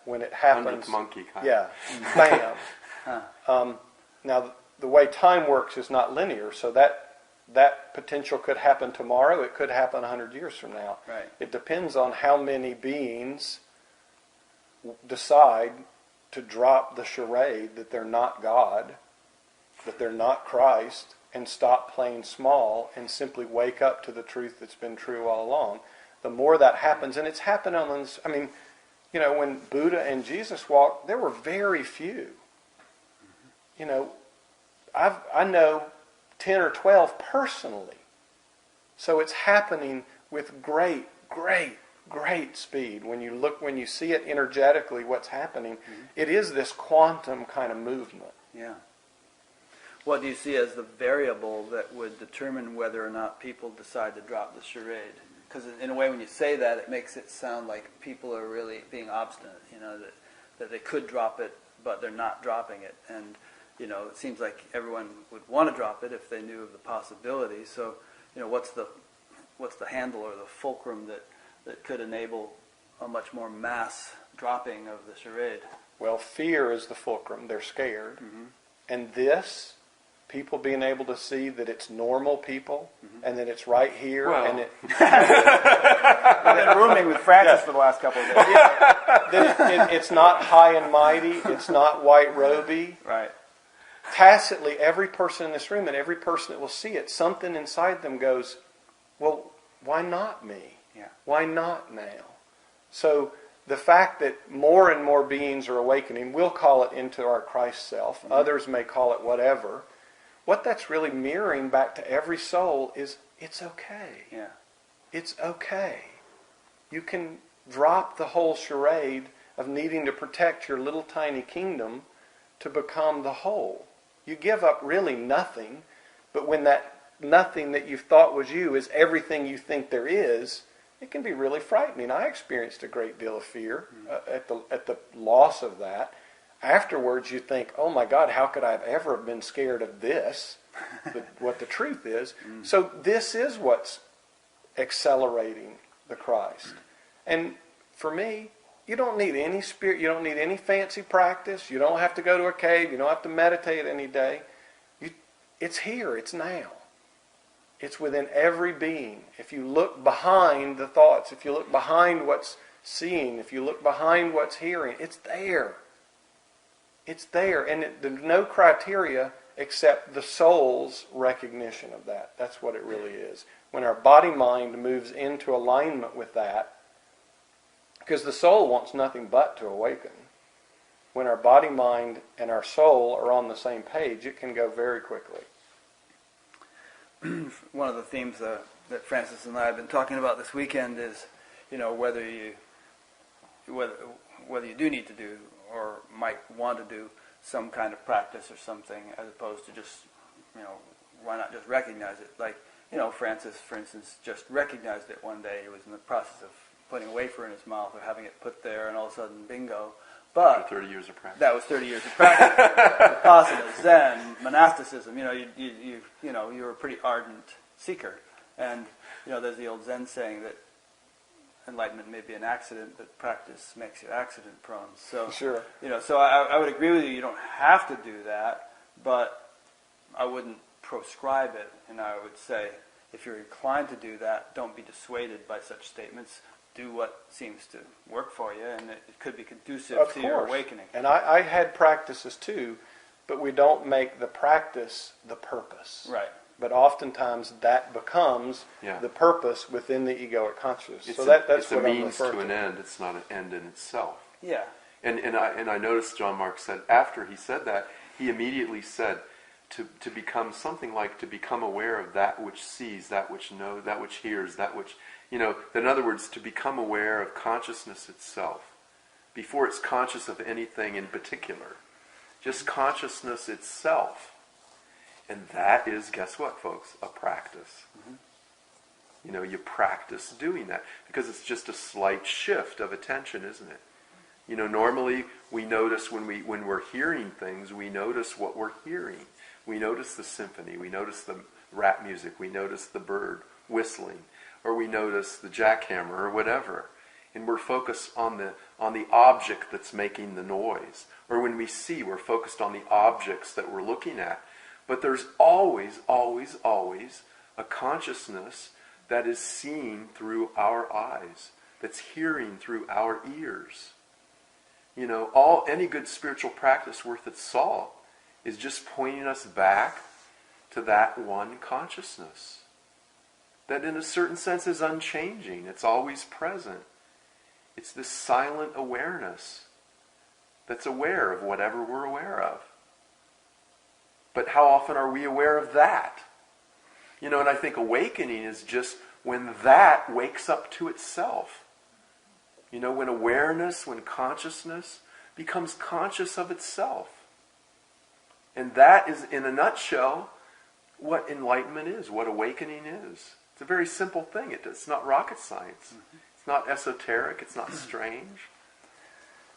When it happens.
100th monkey kind.
Yeah, bam. Now the way time works is not linear, so that potential could happen tomorrow. It could happen 100 years from now.
Right.
It depends on how many beings decide to drop the charade that they're not God, that they're not Christ, and stop playing small and simply wake up to the truth that's been true all along. The more that happens, and it's happened on this, when Buddha and Jesus walked, there were very few. I know 10 or 12 personally. So it's happening with great, great, great speed. When you see it energetically, what's happening, it is this quantum kind of movement.
Yeah. What do you see as the variable that would determine whether or not people decide to drop the charade? Because in a way, when you say that, it makes it sound like people are really being obstinate, that they could drop it, but they're not dropping it. And, it seems like everyone would want to drop it if they knew of the possibility. So, what's the handle or the fulcrum that could enable a much more mass dropping of the charade?
Well, fear is the fulcrum. They're scared. Mm-hmm. And this, people being able to see that it's normal people and that it's right here.
Well.
And
I've been rooming with Francis for the last couple of days.
It's not high and mighty. It's not white roby.
Right.
Tacitly, every person in this room and every person that will see it, something inside them goes, well, why not me?
Yeah.
Why not now? So the fact that more and more beings are awakening, we'll call it into our Christ self. Others may call it whatever. What that's really mirroring back to every soul is it's okay.
Yeah.
It's okay. You can drop the whole charade of needing to protect your little tiny kingdom to become the whole. You give up really nothing, but when that nothing that you thought was you is everything you think there is, it can be really frightening. I experienced a great deal of fear at the loss of that. Afterwards, you think, oh my God, how could I have ever been scared of this? What the truth is. So this is what's accelerating the Christ. And for me, you don't need any spirit, you don't need any fancy practice, you don't have to go to a cave, you don't have to meditate any day. It's here, it's now. It's within every being. If you look behind the thoughts, if you look behind what's seeing, if you look behind what's hearing, it's there. It's there. And there's no criteria except the soul's recognition of that. That's what it really is. When our body-mind moves into alignment with that, because the soul wants nothing but to awaken. When our body, mind, and our soul are on the same page, it can go very quickly.
One of the themes that Francis and I have been talking about this weekend is, whether you do need to do or might want to do some kind of practice or something, as opposed to just, why not just recognize it? Like, Francis, for instance, just recognized it one day. He was in the process of putting a wafer in his mouth or having it put there, and all of a sudden, bingo. But
After 30 years of practice.
That was 30 years of practice. Vipassana, Zen, monasticism. You were a pretty ardent seeker, and there's the old Zen saying that enlightenment may be an accident, but practice makes you accident prone. So
sure.
So I would agree with you. You don't have to do that, but I wouldn't proscribe it, and I would say if you're inclined to do that, don't be dissuaded by such statements. Do what seems to work for you, and it could be conducive to your awakening.
And I had practices too, but we don't make the practice the purpose.
Right.
But oftentimes that becomes the purpose within the egoic consciousness.
It's
So that's
it's
what
a
I'm
means
referring
to an end. It's not an end in itself.
Yeah.
And I noticed John Mark said, after he said that, he immediately said, to become something like to become aware of that which sees, that which knows, that which hears, that which, in other words, to become aware of consciousness itself, before it's conscious of anything in particular. Just consciousness itself. And that is, guess what, folks? A practice. Mm-hmm. You practice doing that, because it's just a slight shift of attention, isn't it? Normally we notice when we're hearing things, we notice what we're hearing. We notice the symphony, we notice the rap music, we notice the bird whistling, or we notice the jackhammer or whatever. And we're focused on the object that's making the noise. Or when we see, we're focused on the objects that we're looking at. But there's always, always, always a consciousness that is seeing through our eyes, that's hearing through our ears. Any good spiritual practice worth its salt is just pointing us back to that one consciousness that in a certain sense is unchanging. It's always present. It's this silent awareness that's aware of whatever we're aware of. But how often are we aware of that? And I think awakening is just when that wakes up to itself. When awareness, when consciousness becomes conscious of itself. And that is, in a nutshell, what enlightenment is, what awakening is. It's a very simple thing. It's not rocket science. Mm-hmm. It's not esoteric. It's not strange.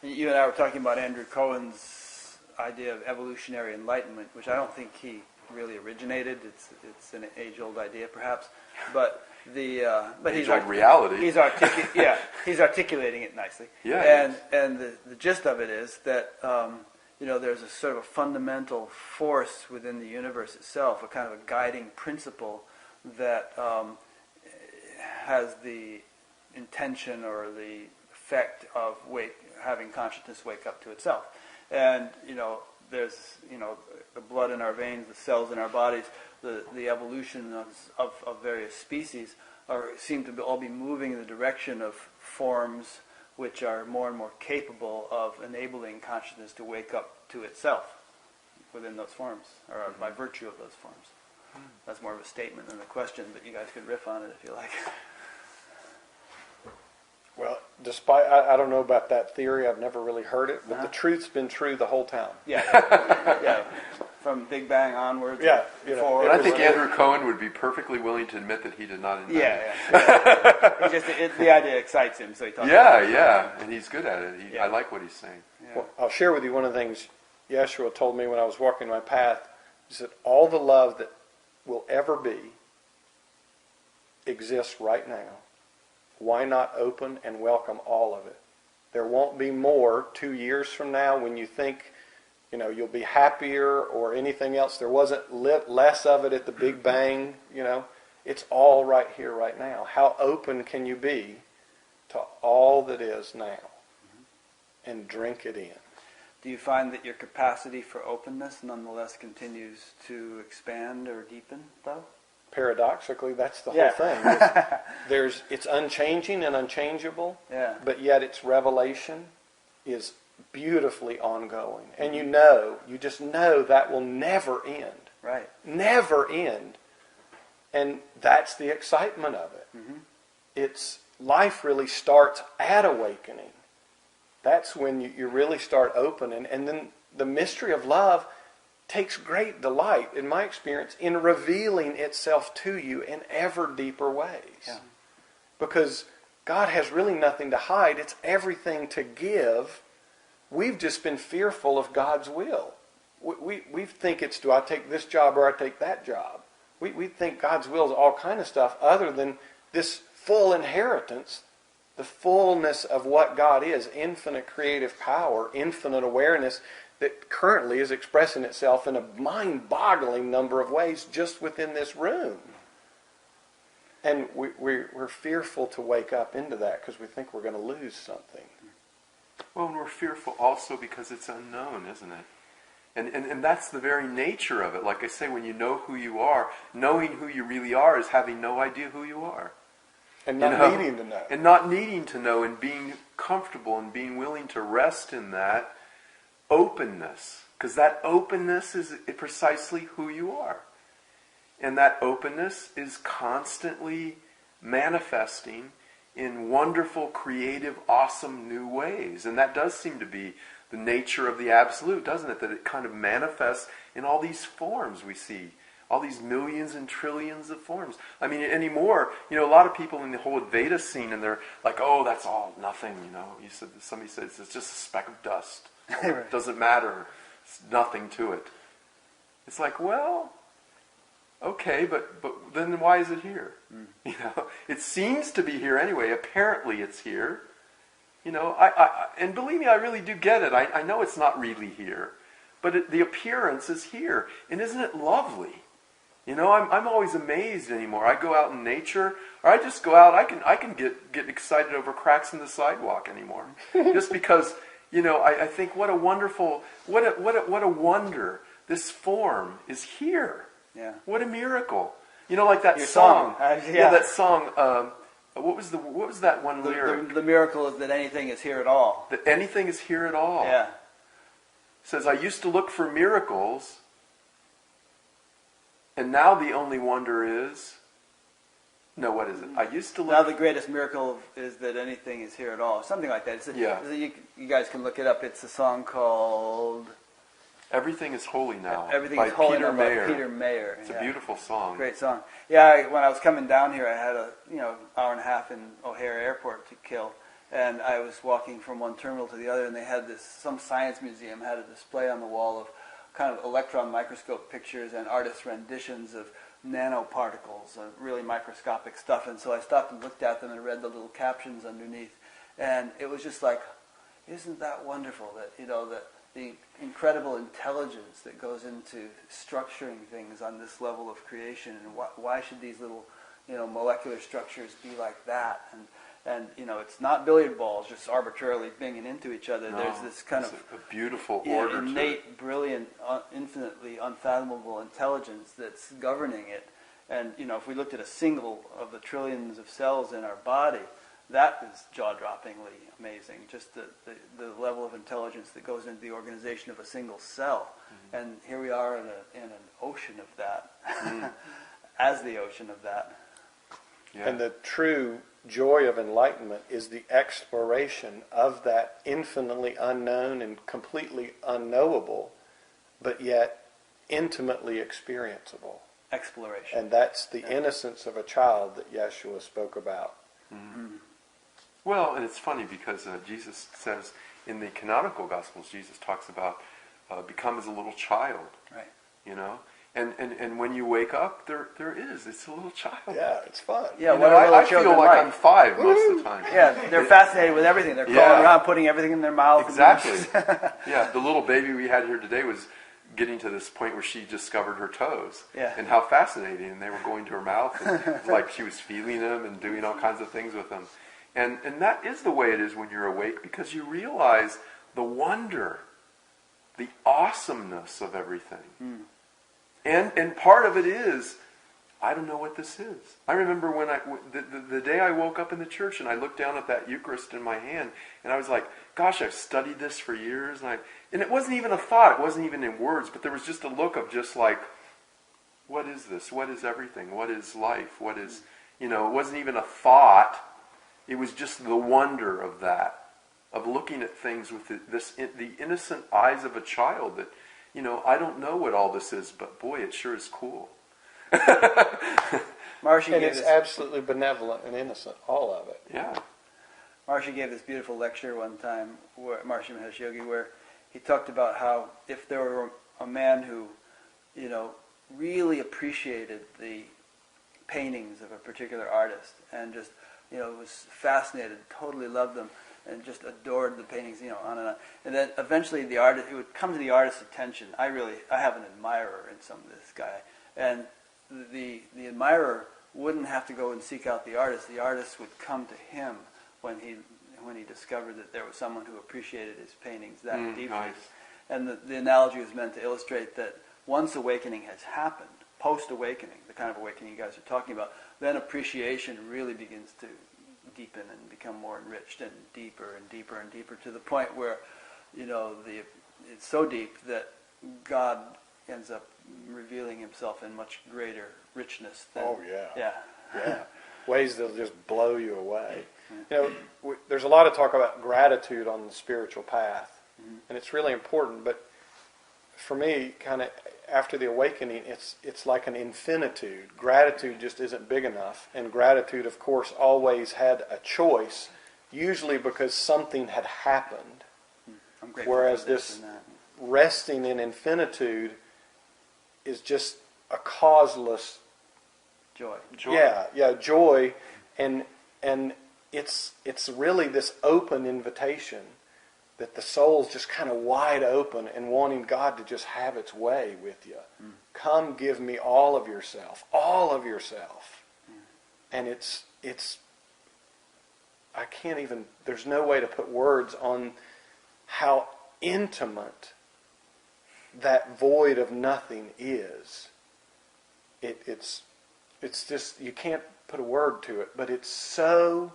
You and I were talking about Andrew Cohen's idea of evolutionary enlightenment, which I don't think he really originated. It's an age-old idea, perhaps, but he's
reality.
He's articulating it nicely.
Yeah,
and the gist of it is that there's a sort of a fundamental force within the universe itself, a kind of a guiding principle that has the intention or the effect of having consciousness wake up to itself. And there's the blood in our veins, the cells in our bodies, the evolution of various species seem to all be moving in the direction of forms which are more and more capable of enabling consciousness to wake up to itself within those forms, or by virtue of those forms. That's more of a statement than a question, but you guys could riff on it if you like.
Well, despite, I don't know about that theory, I've never really heard it, but the truth's been true the whole time.
Yeah. From Big Bang onwards.
Yeah.
And I think Andrew Cohen would be perfectly willing to admit that he did not invent it.
Yeah. The idea excites him, so he talks about it.
Yeah, and he's good at it. I like what he's saying.
Yeah.
Well, I'll share with you one of the things Jeshue told me when I was walking my path. He said, all the love that will ever be exists right now. Why not open and welcome all of it? There won't be more 2 years from now when you think, you'll be happier or anything else. There wasn't less of it at the Big Bang, It's all right here, right now. How open can you be to all that is now? And drink it in.
Do you find that your capacity for openness nonetheless continues to expand or deepen, though?
Paradoxically, that's the whole thing. It's unchanging and unchangeable, but yet its revelation is beautifully ongoing. And you just know that will never end.
Right.
Never end. And that's the excitement of it. Mm-hmm. Life really starts at awakening. That's when you really start opening. And then the mystery of love takes great delight, in my experience, in revealing itself to you in ever deeper ways. Yeah. Because God has really nothing to hide. It's everything to give. We've just been fearful of God's will. We think it's, do I take this job or I take that job? We think God's will is all kind of stuff other than this full inheritance, the fullness of what God is, infinite creative power, infinite awareness, that currently is expressing itself in a mind-boggling number of ways just within this room. And we're fearful to wake up into that because we think we're going to lose something.
Well, and we're fearful also because it's unknown, isn't it? And that's the very nature of it. Like I say, when you know who you are, knowing who you really are is having no idea who you are.
And not needing to know.
And not needing to know, and being comfortable and being willing to rest in that openness. Because that openness is precisely who you are. And that openness is constantly manifesting in wonderful, creative, awesome new ways. And that does seem to be the nature of the Absolute, doesn't it? That it kind of manifests in all these forms we see. All these millions and trillions of forms. I mean, anymore, a lot of people in the whole Advaita scene, and they're like, oh, that's all nothing, Somebody says it's just a speck of dust. It doesn't matter. It's nothing to it. It's like, well, okay, but then why is it here? It seems to be here anyway. Apparently it's here. And believe me, I really do get it. I know it's not really here. But the appearance is here. And isn't it lovely? I'm always amazed anymore. I go out in nature, or I just go out. I can get excited over cracks in the sidewalk anymore, just because I think what a wonderful, what a wonder this form is here.
Yeah.
What a miracle. Like that
Your
song.
Yeah,
that song. What was that one lyric?
The miracle is that anything is here at all.
That anything is here at all.
Yeah.
It says, I used to look for miracles. And now the only wonder is, what is it? I used to look...
Now the greatest miracle is that anything is here at all. Something like that. You guys can look it up. It's a song called...
Everything is Holy Now.
Everything
by
is Holy
Peter
Now
Mayer.
by Peter Mayer.
It's a beautiful song.
Great song. Yeah, when I was coming down here, I had a hour and a half in O'Hare Airport to kill. And I was walking from one terminal to the other, and they had some science museum had a display on the wall of kind of electron microscope pictures and artists' renditions of nanoparticles, really microscopic stuff. And so I stopped and looked at them and read the little captions underneath. And it was just like, isn't that wonderful that, that the incredible intelligence that goes into structuring things on this level of creation, and why should these little, molecular structures be like that? And it's not billiard balls just arbitrarily banging into each other.
No,
there's this kind of
a beautiful order,
innate, brilliant, infinitely unfathomable intelligence that's governing it. And if we looked at a single of the trillions of cells in our body, that is jaw-droppingly amazing. Just the level of intelligence that goes into the organization of a single cell. Mm-hmm. And here we are in an ocean of that, as the ocean of that.
Yeah. And the true joy of enlightenment is the exploration of that infinitely unknown and completely unknowable, but yet intimately experienceable.
Exploration.
And that's the innocence of a child that Jeshue spoke about.
Mm-hmm. Well, and it's funny because Jesus says in the canonical Gospels, Jesus talks about become as a little child.
Right.
And when you wake up, it's a little child.
Yeah, it's fun.
Yeah,
I feel like I'm 5 most of the time.
Yeah, they're fascinated with everything. They're crawling around, putting everything in their mouth.
Exactly. Yeah, the little baby we had here today was getting to this point where she discovered her toes.
Yeah.
And how fascinating. And they were going to her mouth, and it was like she was feeling them and doing all kinds of things with them. And that is the way it is when you're awake, because you realize the wonder, the awesomeness of everything. Mm. And part of it is, I don't know what this is. I remember when the day I woke up in the church and I looked down at that Eucharist in my hand, and I was like, gosh, I've studied this for years. And it wasn't even a thought. It wasn't even in words, but there was just a look of just like, what is this? What is everything? What is life? What is, it wasn't even a thought. It was just the wonder of that, of looking at things with the innocent eyes of a child that, I don't know what all this is, but boy, it sure is cool.
Marshy
and it's absolutely benevolent and innocent, all of it.
Yeah.
Marshy gave this beautiful lecture one time, Marshy Mahesh Yogi, where he talked about how if there were a man who, really appreciated the paintings of a particular artist and just, was fascinated, totally loved them, and just adored the paintings, on and on. And then eventually it would come to the artist's attention. I have an admirer in some of this guy. And the admirer wouldn't have to go and seek out the artist. The artist would come to him when he discovered that there was someone who appreciated his paintings that deeply.
Nice.
And the analogy was meant to illustrate that once awakening has happened, post-awakening, the kind of awakening you guys are talking about, then appreciation really begins to deepen and become more enriched and deeper and deeper and deeper, to the point where, it's so deep that God ends up revealing himself in much greater richness than...
Oh, yeah.
Yeah.
Ways that'll just blow you away. There's a lot of talk about gratitude on the spiritual path, and it's really important, but for me, kind of after the awakening, it's like an infinitude. Gratitude just isn't big enough, and gratitude, of course, always had a choice, usually because something had happened.
I'm grateful
Whereas
for this
this
and that.
resting in infinitude is just a causeless
Joy.
joy, and it's really this open invitation that the soul's just kind of wide open and wanting God to just have its way with you. Come, give me all of yourself, and it's I can't even. There's no way to put words on how intimate that void of nothing is. It's just, you can't put a word to it, but it's so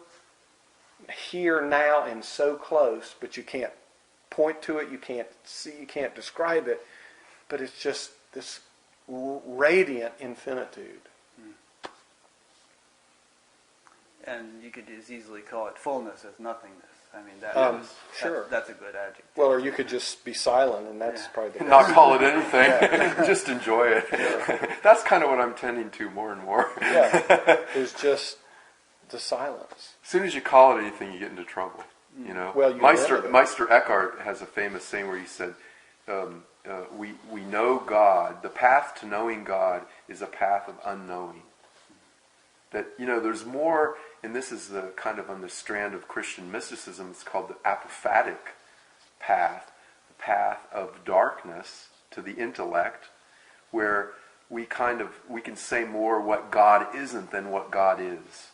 here now and so close, but you can't point to it, you can't see, you can't describe it, but it's just this radiant infinitude.
And you could as easily call it fullness as nothingness. I mean,
sure.
That's a good adjective.
Well, or you could just be silent, and that's probably the
Not
best.
call it anything. Just enjoy it. That's kind of what I'm tending to more and more.
There's just the silence.
As soon as you call it anything, you get into trouble.
Well,
Meister Eckhart has a famous saying where he said, we know God. The path to knowing God is a path of unknowing. That, there's more, and this is the kind of on the strand of Christian mysticism, it's called the apophatic path, the path of darkness to the intellect, where we can say more what God isn't than what God is.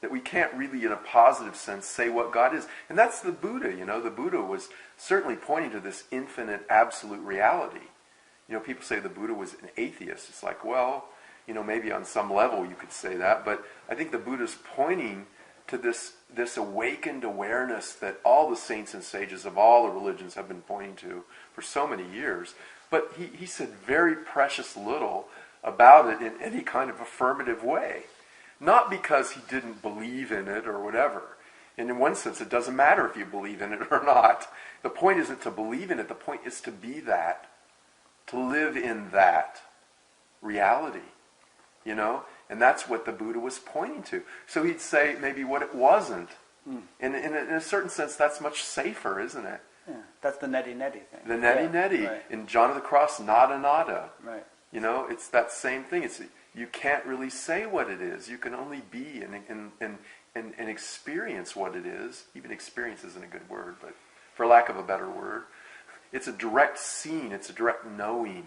That we can't really, in a positive sense, say what God is. And that's the Buddha, The Buddha was certainly pointing to this infinite, absolute reality. People say the Buddha was an atheist. It's like, well, maybe on some level you could say that, but I think the Buddha's pointing to this awakened awareness that all the saints and sages of all the religions have been pointing to for so many years. But he said very precious little about it in any kind of affirmative way. Not because he didn't believe in it or whatever. And in one sense, it doesn't matter if you believe in it or not. The point isn't to believe in it. The point is to be that. To live in that reality. And that's what the Buddha was pointing to. So he'd say maybe what it wasn't. And in a certain sense, that's much safer, isn't it?
Yeah, that's the neti-neti thing.
The neti-neti.
Right.
In John of the Cross, nada.
Right.
It's that same thing. You can't really say what it is. You can only be and experience what it is. Even experience isn't a good word, but for lack of a better word, it's a direct seeing. It's a direct knowing.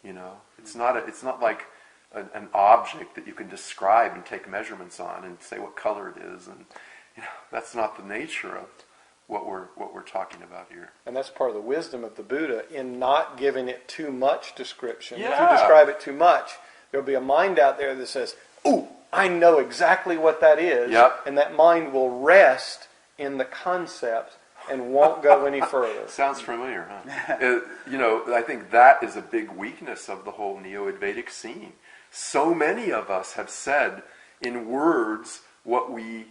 It's not like an object that you can describe and take measurements on and say what color it is, and that's not the nature of what we're talking about here.
And that's part of the wisdom of the Buddha in not giving it too much description.
Yeah.
If you describe it too much, there'll be a mind out there that says, "Ooh, I know exactly what that is," and that mind will rest in the concept and won't go any further.
Sounds familiar, huh? I think that is a big weakness of the whole Neo-Advaitic scene. So many of us have said in words what we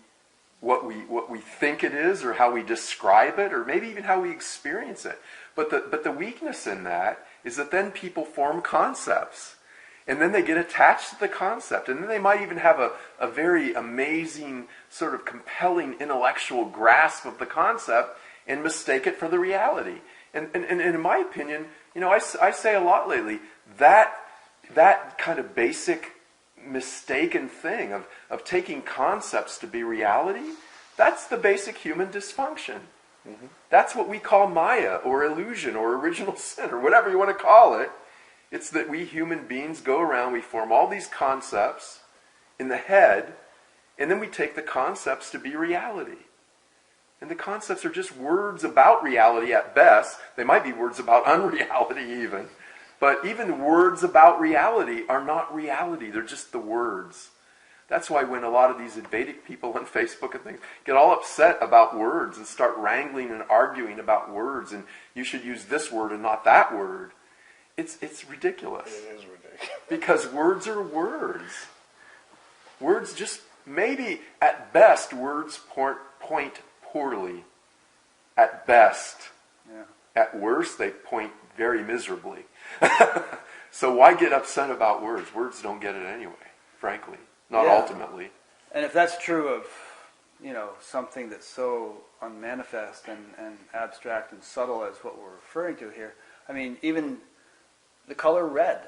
think it is, or how we describe it, or maybe even how we experience it. But the weakness in that is that then people form concepts, and then they get attached to the concept, and then they might even have a very amazing, sort of compelling intellectual grasp of the concept and mistake it for the reality. And in my opinion, I say a lot lately, that kind of basic mistaken thing of taking concepts to be reality, that's the basic human dysfunction. Mm-hmm. That's what we call Maya, or illusion, or original sin, or whatever you want to call it. It's that we human beings go around, we form all these concepts in the head, and then we take the concepts to be reality. And the concepts are just words about reality at best. They might be words about unreality even. But even words about reality are not reality. They're just the words. That's why when a lot of these Vedic people on Facebook and things get all upset about words and start wrangling and arguing about words, and you should use this word and not that word, it's ridiculous.
It is ridiculous.
Because words are words. Words just, maybe at best, words point poorly. At best.
Yeah.
At worst, they point very miserably. So why get upset about words? Words don't get it anyway, frankly. Not ultimately.
And if that's true of, something that's so unmanifest and abstract and subtle as what we're referring to here, I mean, even the color red,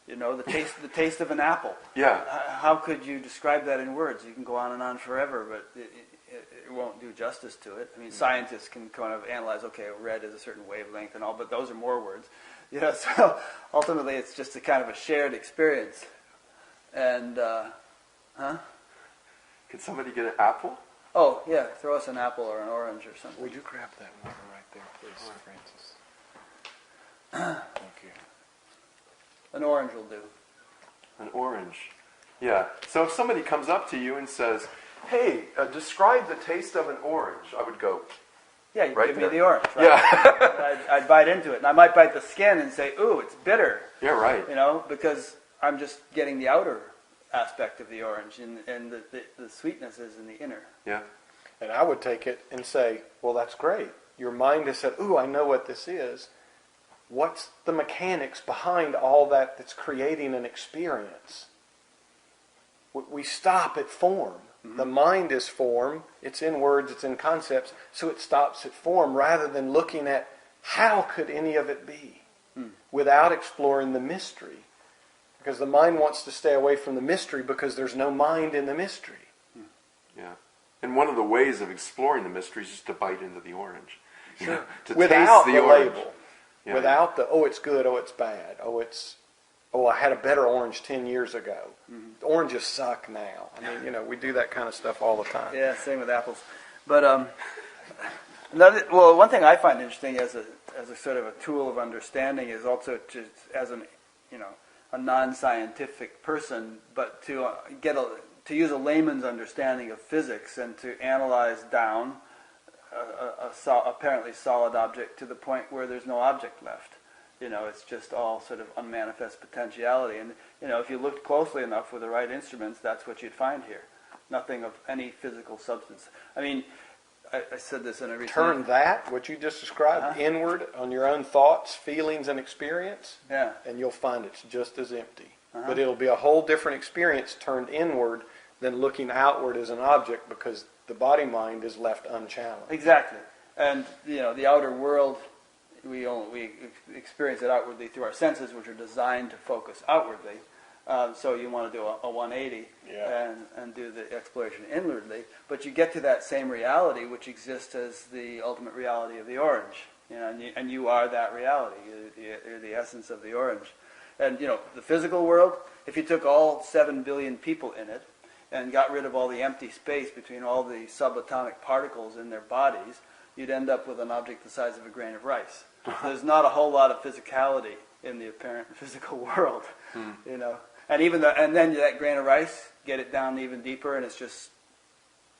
the taste of an apple.
Yeah.
How could you describe that in words? You can go on and on forever, but it won't do justice to it. I mean, scientists can kind of analyze, okay, red is a certain wavelength and all, but those are more words. So ultimately it's just a kind of a shared experience. And,
Could somebody get an apple?
Oh, yeah, throw us an apple or an orange or something.
Would you grab that water right there, please, Francis? Thank you.
An orange will do.
An orange. Yeah. So if somebody comes up to you and says, hey, describe the taste of an orange, I would go,
yeah, you
right
give
there.
me the orange. Right?
Yeah.
I'd bite into it. And I might bite the skin and say, ooh, it's bitter.
Yeah, right.
Because I'm just getting the outer aspect of the orange, and the sweetness is in the inner.
Yeah.
And I would take it and say, well, that's great. Your mind has said, ooh, I know what this is. What's the mechanics behind all that that's creating an experience? We stop at form. Mm-hmm. The mind is form. It's in words, it's in concepts. So it stops at form rather than looking at how could any of it be without exploring the mystery. Because the mind wants to stay away from the mystery because there's no mind in the mystery.
Yeah. And one of the ways of exploring the mystery is just to bite into the orange.
Sure.
To
without
taste
the
orange.
label.
Yeah.
Without the, oh, it's good, oh, it's bad. I had a better orange 10 years ago. Mm-hmm. Oranges suck now. I mean, we do that kind of stuff all the time.
Yeah, same with apples. But one thing I find interesting as a sort of a tool of understanding is also to, as a non-scientific person, but to use a layman's understanding of physics and to analyze down apparently solid object to the point where there's no object left. It's just all sort of unmanifest potentiality. And, if you looked closely enough with the right instruments, that's what you'd find here. Nothing of any physical substance. I mean, I said this in a recent...
Turn that, what you just described, inward on your own thoughts, feelings, and experience, and you'll find it's just as empty. But it'll be a whole different experience turned inward than looking outward as an object because the body-mind is left unchallenged.
Exactly. And, the outer world, we experience it outwardly through our senses, which are designed to focus outwardly. So you want to do a 180 and do the exploration inwardly. But you get to that same reality, which exists as the ultimate reality of the orange. And you are that reality. You're the essence of the orange. And, the physical world, if you took all 7 billion people in it and got rid of all the empty space between all the subatomic particles in their bodies, you'd end up with an object the size of a grain of rice. There's not a whole lot of physicality in the apparent physical world, And then that grain of rice, get it down even deeper, and it's just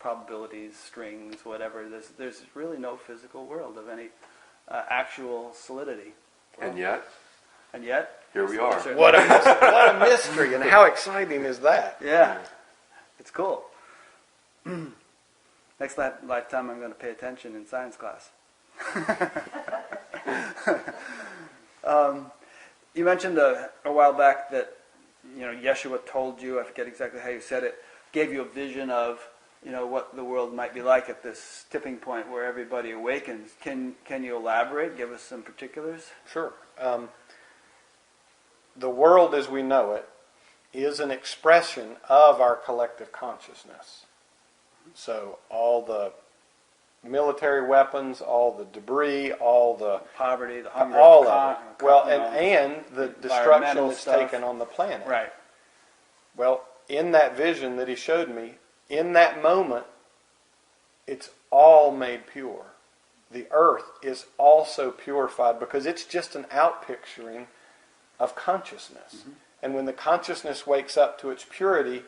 probabilities, strings, whatever. There's really no physical world of any actual solidity.
And yet,
here
we are.
What a mystery, and how exciting is that?
Yeah, it's cool. Next lifetime, I'm going to pay attention in science class. You mentioned a while back that Jeshue told you, I forget exactly how you said it, gave you a vision of what the world might be like at this tipping point where everybody awakens. Can you elaborate? Give us some particulars.
Sure. The world as we know it is an expression of our collective consciousness. So all the military weapons, all the debris, all the
poverty, the hunger,
all of it. And the destruction that's taken on the planet.
Right.
Well, in that vision that he showed me, in that moment, it's all made pure. The earth is also purified because it's just an outpicturing of consciousness. Mm-hmm. And when the consciousness wakes up to its purity,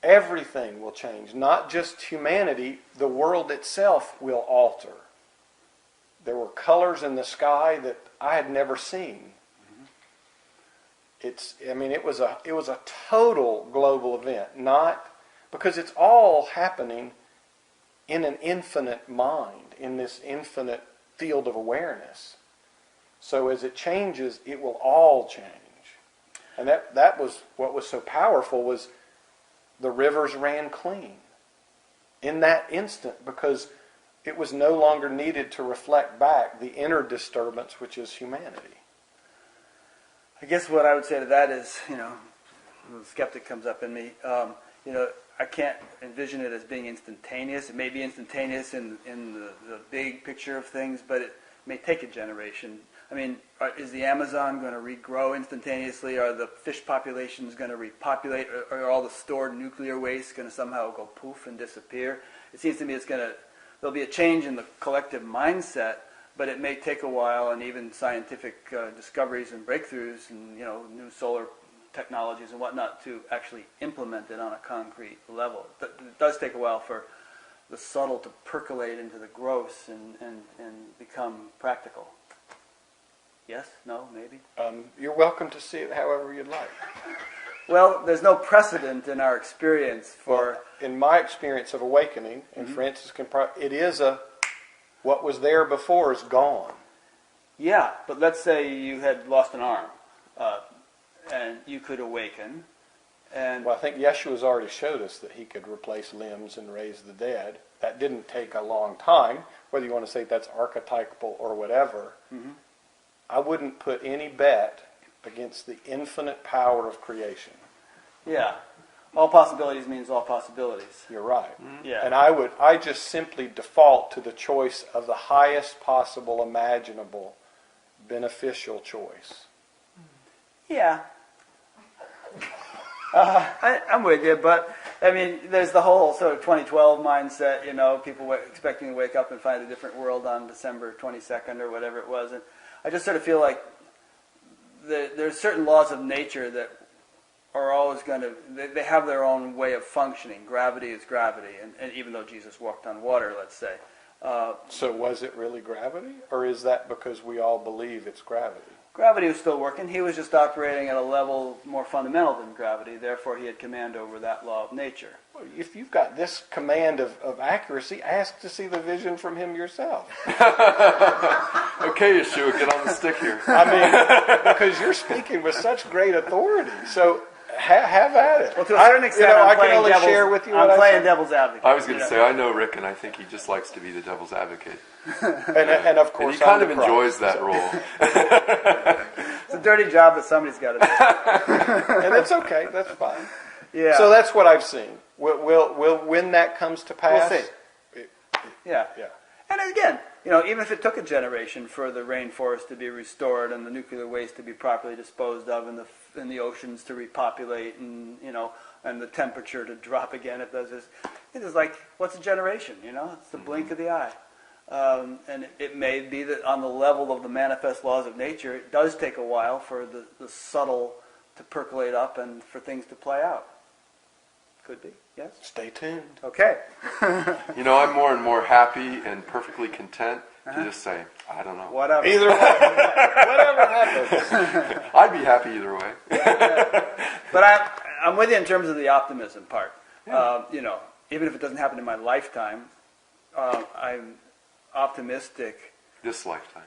everything will change. Not just humanity, the world itself will alter. There were colors in the sky that I had never seen. Mm-hmm. It was a total global event, not because it's all happening in an infinite mind, in this infinite field of awareness. So as it changes, it will all change. And that was what was so powerful, was the rivers ran clean in that instant, because it was no longer needed to reflect back the inner disturbance, which is humanity.
I guess what I would say to that is, the skeptic comes up in me. I can't envision it as being instantaneous. It may be instantaneous in the big picture of things, but it may take a generation. I mean, is the Amazon going to regrow instantaneously? Are the fish populations going to repopulate? Or are all the stored nuclear waste going to somehow go poof and disappear? It seems to me there'll be a change in the collective mindset, but it may take a while, and even scientific discoveries and breakthroughs and new solar technologies and whatnot to actually implement it on a concrete level. It does take a while for the subtle to percolate into the gross and become practical. Yes? No? Maybe?
You're welcome to see it however you'd like.
Well, there's no precedent in our experience for...
Well, in my experience of awakening, and
Mm-hmm.
Francis it is what was there before is gone.
Yeah, but let's say you had lost an arm, and you could awaken, and...
Well, I think Jeshue has already showed us that he could replace limbs and raise the dead. That didn't take a long time, whether you want to say that's archetypal or whatever.
Mm-hmm.
I wouldn't put any bet against the infinite power of creation.
Yeah. All possibilities means all possibilities.
You're right.
Mm-hmm. Yeah.
And I just simply default to the choice of the highest possible imaginable beneficial choice.
Yeah. I'm with you, but there's the whole sort of 2012 mindset, people expecting to wake up and find a different world on December 22nd or whatever it was. And I just sort of feel like there's certain laws of nature that are always going to, they have their own way of functioning. Gravity is gravity, and even though Jesus walked on water, let's say.
So was it really gravity? Or is that because we all believe it's gravity?
Gravity was still working. He was just operating at a level more fundamental than gravity. Therefore, he had command over that law of nature.
Well, if you've got this command of accuracy, ask to see the vision from him yourself.
Okay, Jeshue, get on the stick here.
Because you're speaking with such great authority. So have at it.
Well, to a certain extent,
I can only share with you what
I'm playing
said.
devil's advocate.
I was going to say, I know Rick, and I think he just likes to be the devil's advocate.
And of course,
and he kind of enjoys that role.
It's a dirty job that somebody's got to do.
And it's okay. That's fine.
Yeah.
So that's what I've seen. We'll when that comes to pass.
We'll see. Yeah. And again, even if it took a generation for the rainforest to be restored and the nuclear waste to be properly disposed of, and the oceans to repopulate, and and the temperature to drop again, it is like, what's a generation? It's the blink of the eye. And it may be that on the level of the manifest laws of nature, it does take a while for the subtle to percolate up and for things to play out. Could be, yes?
Stay tuned.
Okay.
I'm more and more happy and perfectly content to just say, I don't know.
Whatever.
Either way. Whatever happens.
I'd be happy either way.
But I'm with you in terms of the optimism part.
Yeah.
Even if it doesn't happen in my lifetime, I'm optimistic.
This lifetime.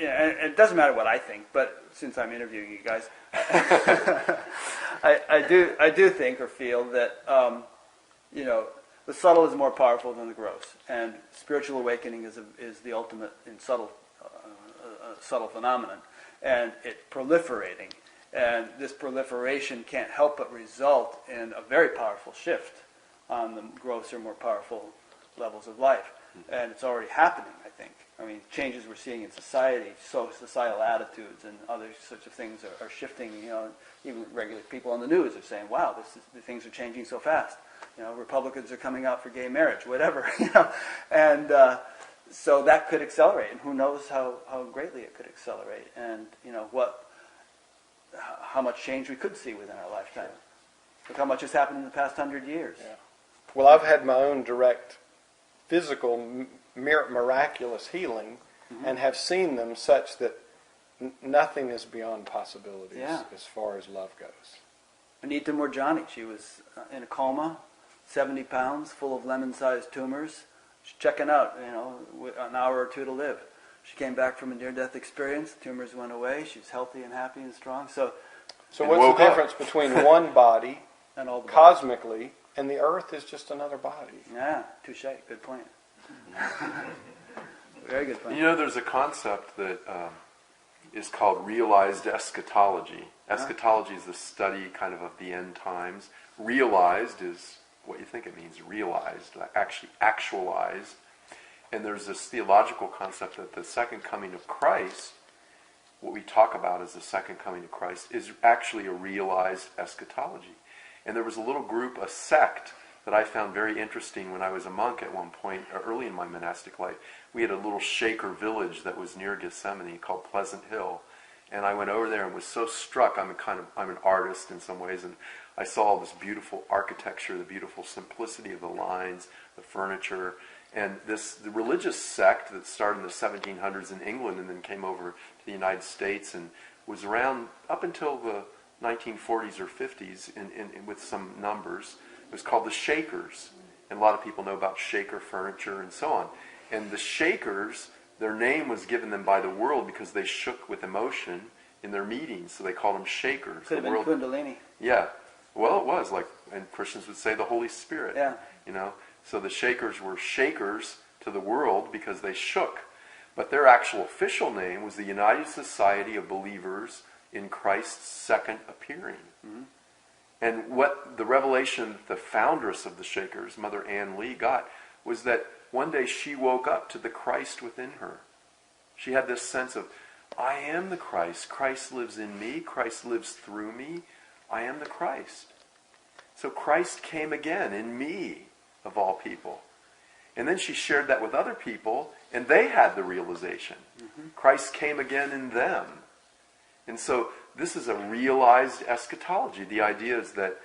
And it doesn't matter what I think, but since I'm interviewing you guys, I do think or feel that the subtle is more powerful than the gross, and spiritual awakening is the ultimate in subtle phenomenon, and it's proliferating, and this proliferation can't help but result in a very powerful shift on the grosser, more powerful levels of life, and it's already happening, I think. Changes we're seeing in society, societal attitudes and other sorts of things are shifting. Even regular people on the news are saying, "Wow, the things are changing so fast." Republicans are coming out for gay marriage, whatever, and so that could accelerate, and who knows how greatly it could accelerate, and how much change we could see within our lifetime. Look how much has happened in the past 100 years.
Yeah. Well, I've had my own direct physical miraculous healing, and have seen them such that nothing is beyond possibilities as far as love goes.
Anita Morjani, she was in a coma, 70 pounds, full of lemon-sized tumors. She's checking out, with an hour or two to live. She came back from a near-death experience. The tumors went away. She's healthy and happy and strong. So
what's the difference between one body
and all the
cosmically and the earth is just another body?
Yeah, touche. Good point. Very good point.
There's a concept that is called realized eschatology. Eschatology is the study kind of the end times. Realized is what you think it means, realized, actually actualized. And there's this theological concept that the second coming of Christ, what we talk about as the second coming of Christ, is actually a realized eschatology. And there was a little group, a sect, that I found very interesting when I was a monk at one point, early in my monastic life. We had a little Shaker village that was near Gethsemane called Pleasant Hill. And I went over there and was so struck. I'm an artist in some ways, and I saw all this beautiful architecture, the beautiful simplicity of the lines, the furniture, and the religious sect that started in the 1700s in England and then came over to the United States and was around up until the 1940s or 50s with some numbers. It was called the Shakers, and a lot of people know about Shaker furniture and so on. And the Shakers, their name was given them by the world because they shook with emotion in their meetings, so they called them Shakers.
Could have been Kundalini.
Yeah. Well, it was, and Christians would say the Holy Spirit.
Yeah.
So the Shakers were shakers to the world because they shook. But their actual official name was the United Society of Believers in Christ's Second Appearing. Mm-hmm. And what the revelation the foundress of the Shakers, Mother Ann Lee, got was that one day she woke up to the Christ within her. She had this sense of, I am the Christ. Christ lives in me. Christ lives through me. I am the Christ. So Christ came again in me, of all people. And then she shared that with other people, and they had the realization. Mm-hmm. Christ came again in them. And so this is a realized eschatology. The idea is that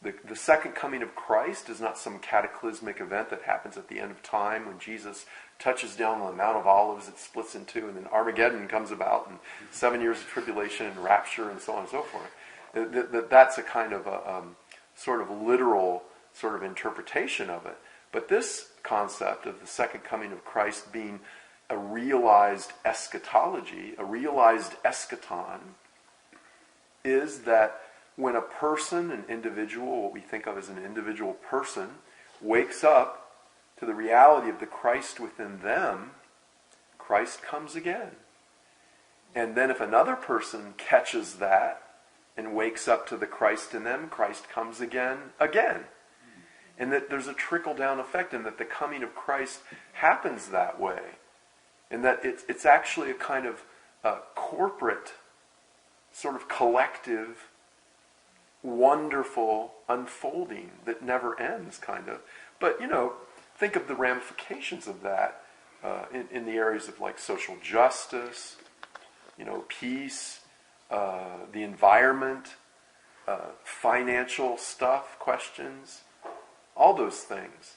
the second coming of Christ is not some cataclysmic event that happens at the end of time when Jesus touches down on the Mount of Olives, it splits in two, and then Armageddon comes about, and 7 years of tribulation and rapture and so on and so forth. That's a kind of a sort of literal sort of interpretation of it. But this concept of the second coming of Christ being a realized eschatology, a realized eschaton, is that when a person, an individual, what we think of as an individual person, wakes up to the reality of the Christ within them, Christ comes again. And then if another person catches that and wakes up to the Christ in them, Christ comes again. And that there's a trickle-down effect, and that the coming of Christ happens that way. And that it's actually a kind of corporate, sort of collective, wonderful unfolding that never ends, kind of. But, think of the ramifications of that in the areas of like social justice, peace, the environment, financial stuff, questions, all those things.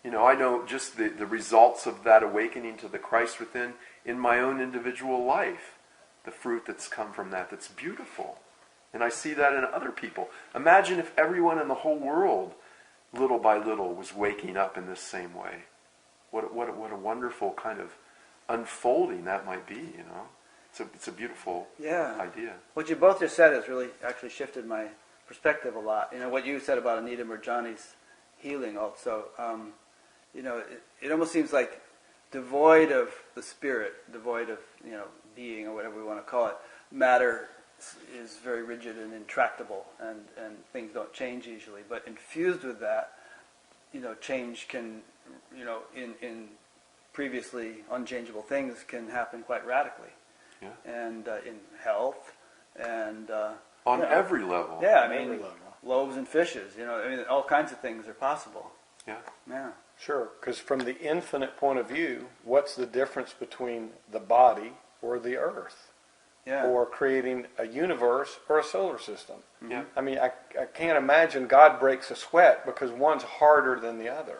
I know just the results of that awakening to the Christ within in my own individual life, the fruit that's come from that's beautiful. And I see that in other people. Imagine if everyone in the whole world, little by little, was waking up in this same way. What a wonderful kind of unfolding that might be, It's a beautiful idea.
What you both just said has really actually shifted my perspective a lot. What you said about Anita Murjani's healing also, it almost seems like devoid of the spirit, devoid of, being or whatever we want to call it, matter is very rigid and intractable, and things don't change easily. But infused with that, change can, in previously unchangeable things can happen quite radically. Yeah. And in health and
on every level.
Yeah,
every level.
loaves and fishes. I mean, all kinds of things are possible.
Yeah.
Yeah.
Sure, because from the infinite point of view, what's the difference between the body or the earth?
Yeah.
Or creating a universe or a solar system?
Yeah.
I mean, I can't imagine God breaks a sweat because one's harder than the other.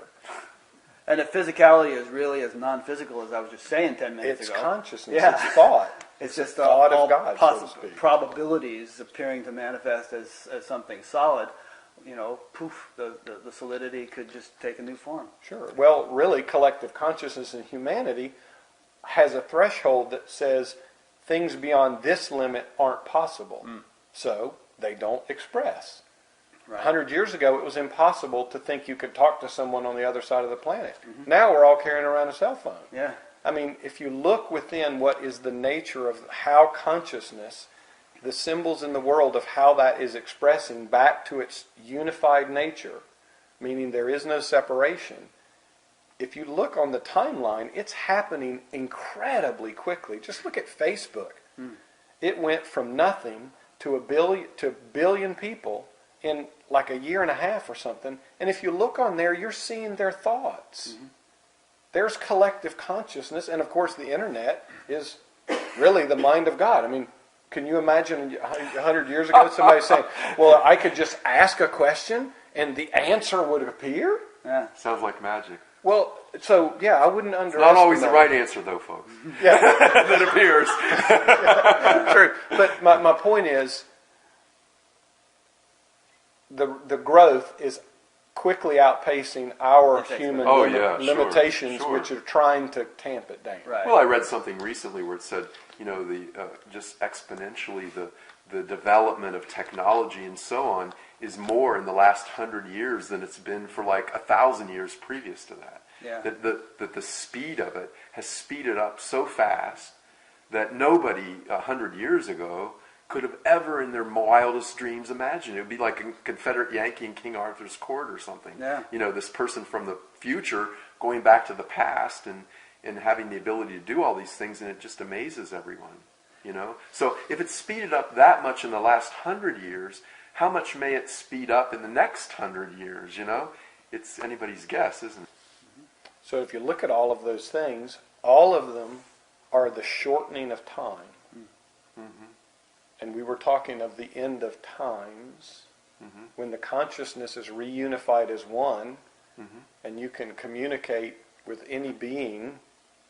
And if physicality is really as non-physical as I was just saying 10 minutes
It's
ago.
consciousness,
Yeah.
it's thought.
It's just
thought
all
of God, so to speak.
probabilities appearing to manifest as something solid. Poof, the solidity could just take a new form.
Sure. Well, really, collective consciousness in humanity has a threshold that says things beyond this limit aren't possible. So they don't express.
Right.
100 years ago, it was impossible to think you could talk to someone on the other side of the planet. Now we're all carrying around a cell phone.
Yeah.
I mean, if you look within what is the nature of how consciousness, the symbols in the world of how that is expressing back to its unified nature, meaning there is no separation. If you look on the timeline, it's happening incredibly quickly. Just look at Facebook. It went from nothing to a billion people in like a year and a half or something. And if you look on there, you're seeing their thoughts. There's collective consciousness. And of course, the internet is really the mind of God. I mean, can you imagine 100 years ago somebody saying, well, I could just ask a question and the answer would appear?
Yeah.
Sounds like magic.
Well, so, yeah, I wouldn't underestimate.
Not always the right answer, though, folks.
Yeah.
That appears.
True. But my point is, the growth is quickly outpacing our human limitations,
sure.
which are trying to tamp it down.
Right.
Well, I read something recently where it said, just exponentially the development of technology and so on is more in the last 100 years than it's been for like 1,000 years previous to that.
Yeah.
That the speed of it has speeded up so fast that nobody 100 years ago could have ever in their wildest dreams imagined. It would be like a Confederate Yankee in King Arthur's court or something.
Yeah.
This person from the future going back to the past and having the ability to do all these things, and it just amazes everyone. So if it's speeded up that much in the last 100 years, how much may it speed up in the next 100 years? It's anybody's guess, isn't it?
So if you look at all of those things, all of them are the shortening of time. And we were talking of the end of times, when the consciousness is reunified as one, and you can communicate with any being,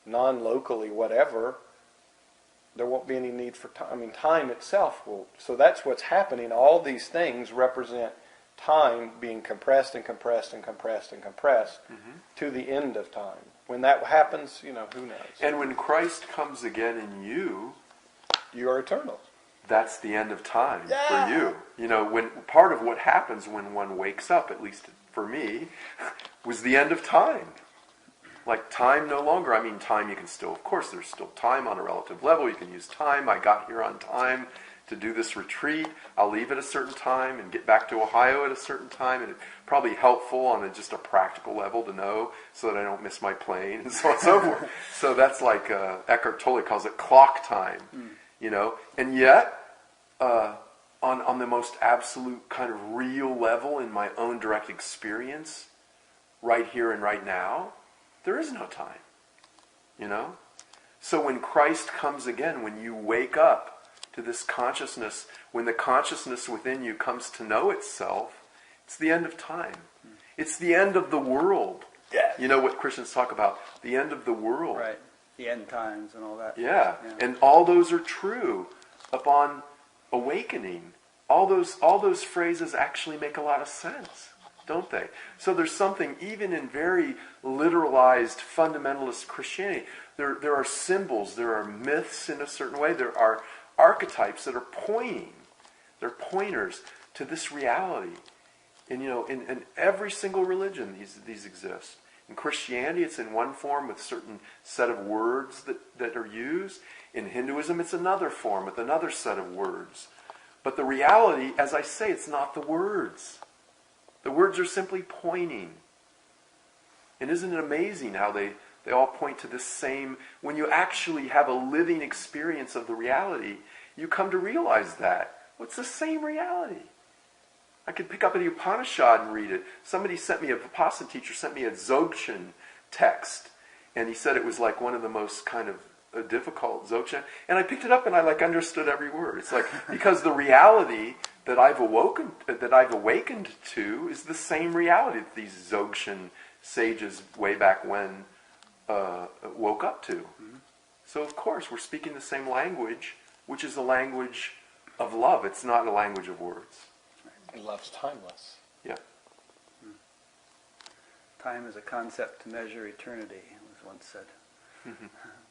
non-locally, whatever. There won't be any need for time. I mean, time itself will. So that's what's happening. All these things represent time being compressed and compressed and compressed and compressed to the end of time. When that happens, who knows?
And when Christ comes again in you,
You are eternal.
that's the end of time for you. When part of what happens when one wakes up, at least for me, was the end of time. Like time no longer. I mean, time you can still, of course, there's still time on a relative level. You can use time. I got here on time to do this retreat. I'll leave at a certain time and get back to Ohio at a certain time. And it's probably helpful on just a practical level to know so that I don't miss my plane and so on and so forth. So that's like Eckhart Tolle calls it clock time. And yet, on the most absolute kind of real level in my own direct experience, right here and right now, there is no time. So when Christ comes again, when you wake up to this consciousness, when the consciousness within you comes to know itself, it's the end of time. It's the end of the world.
Yes.
You know what Christians talk about? The end of the world.
Right. The end times and all that.
Yeah. And all those are true upon awakening. All those phrases actually make a lot of sense, don't they? So there's something, even in very literalized fundamentalist Christianity, there are symbols, there are myths in a certain way, there are archetypes that are pointing, they're pointers to this reality. And in every single religion these exist. In Christianity, it's in one form with a certain set of words that are used. In Hinduism, it's another form with another set of words. But the reality, as I say, it's not the words. The words are simply pointing. And isn't it amazing how they all point to this same... When you actually have a living experience of the reality, you come to realize that. Well, it's the same reality. I could pick up the Upanishad and read it. Somebody sent me, a Vipassana teacher sent me a Dzogchen text, and he said it was like one of the most kind of difficult Dzogchen. And I picked it up and I understood every word. It's like, because the reality that I've awakened to is the same reality that these Dzogchen sages way back when woke up to. Mm-hmm. So of course we're speaking the same language, which is the language of love. It's not a language of words.
And love's timeless.
Yeah.
Time is a concept to measure eternity, it was once said.
Mm-hmm.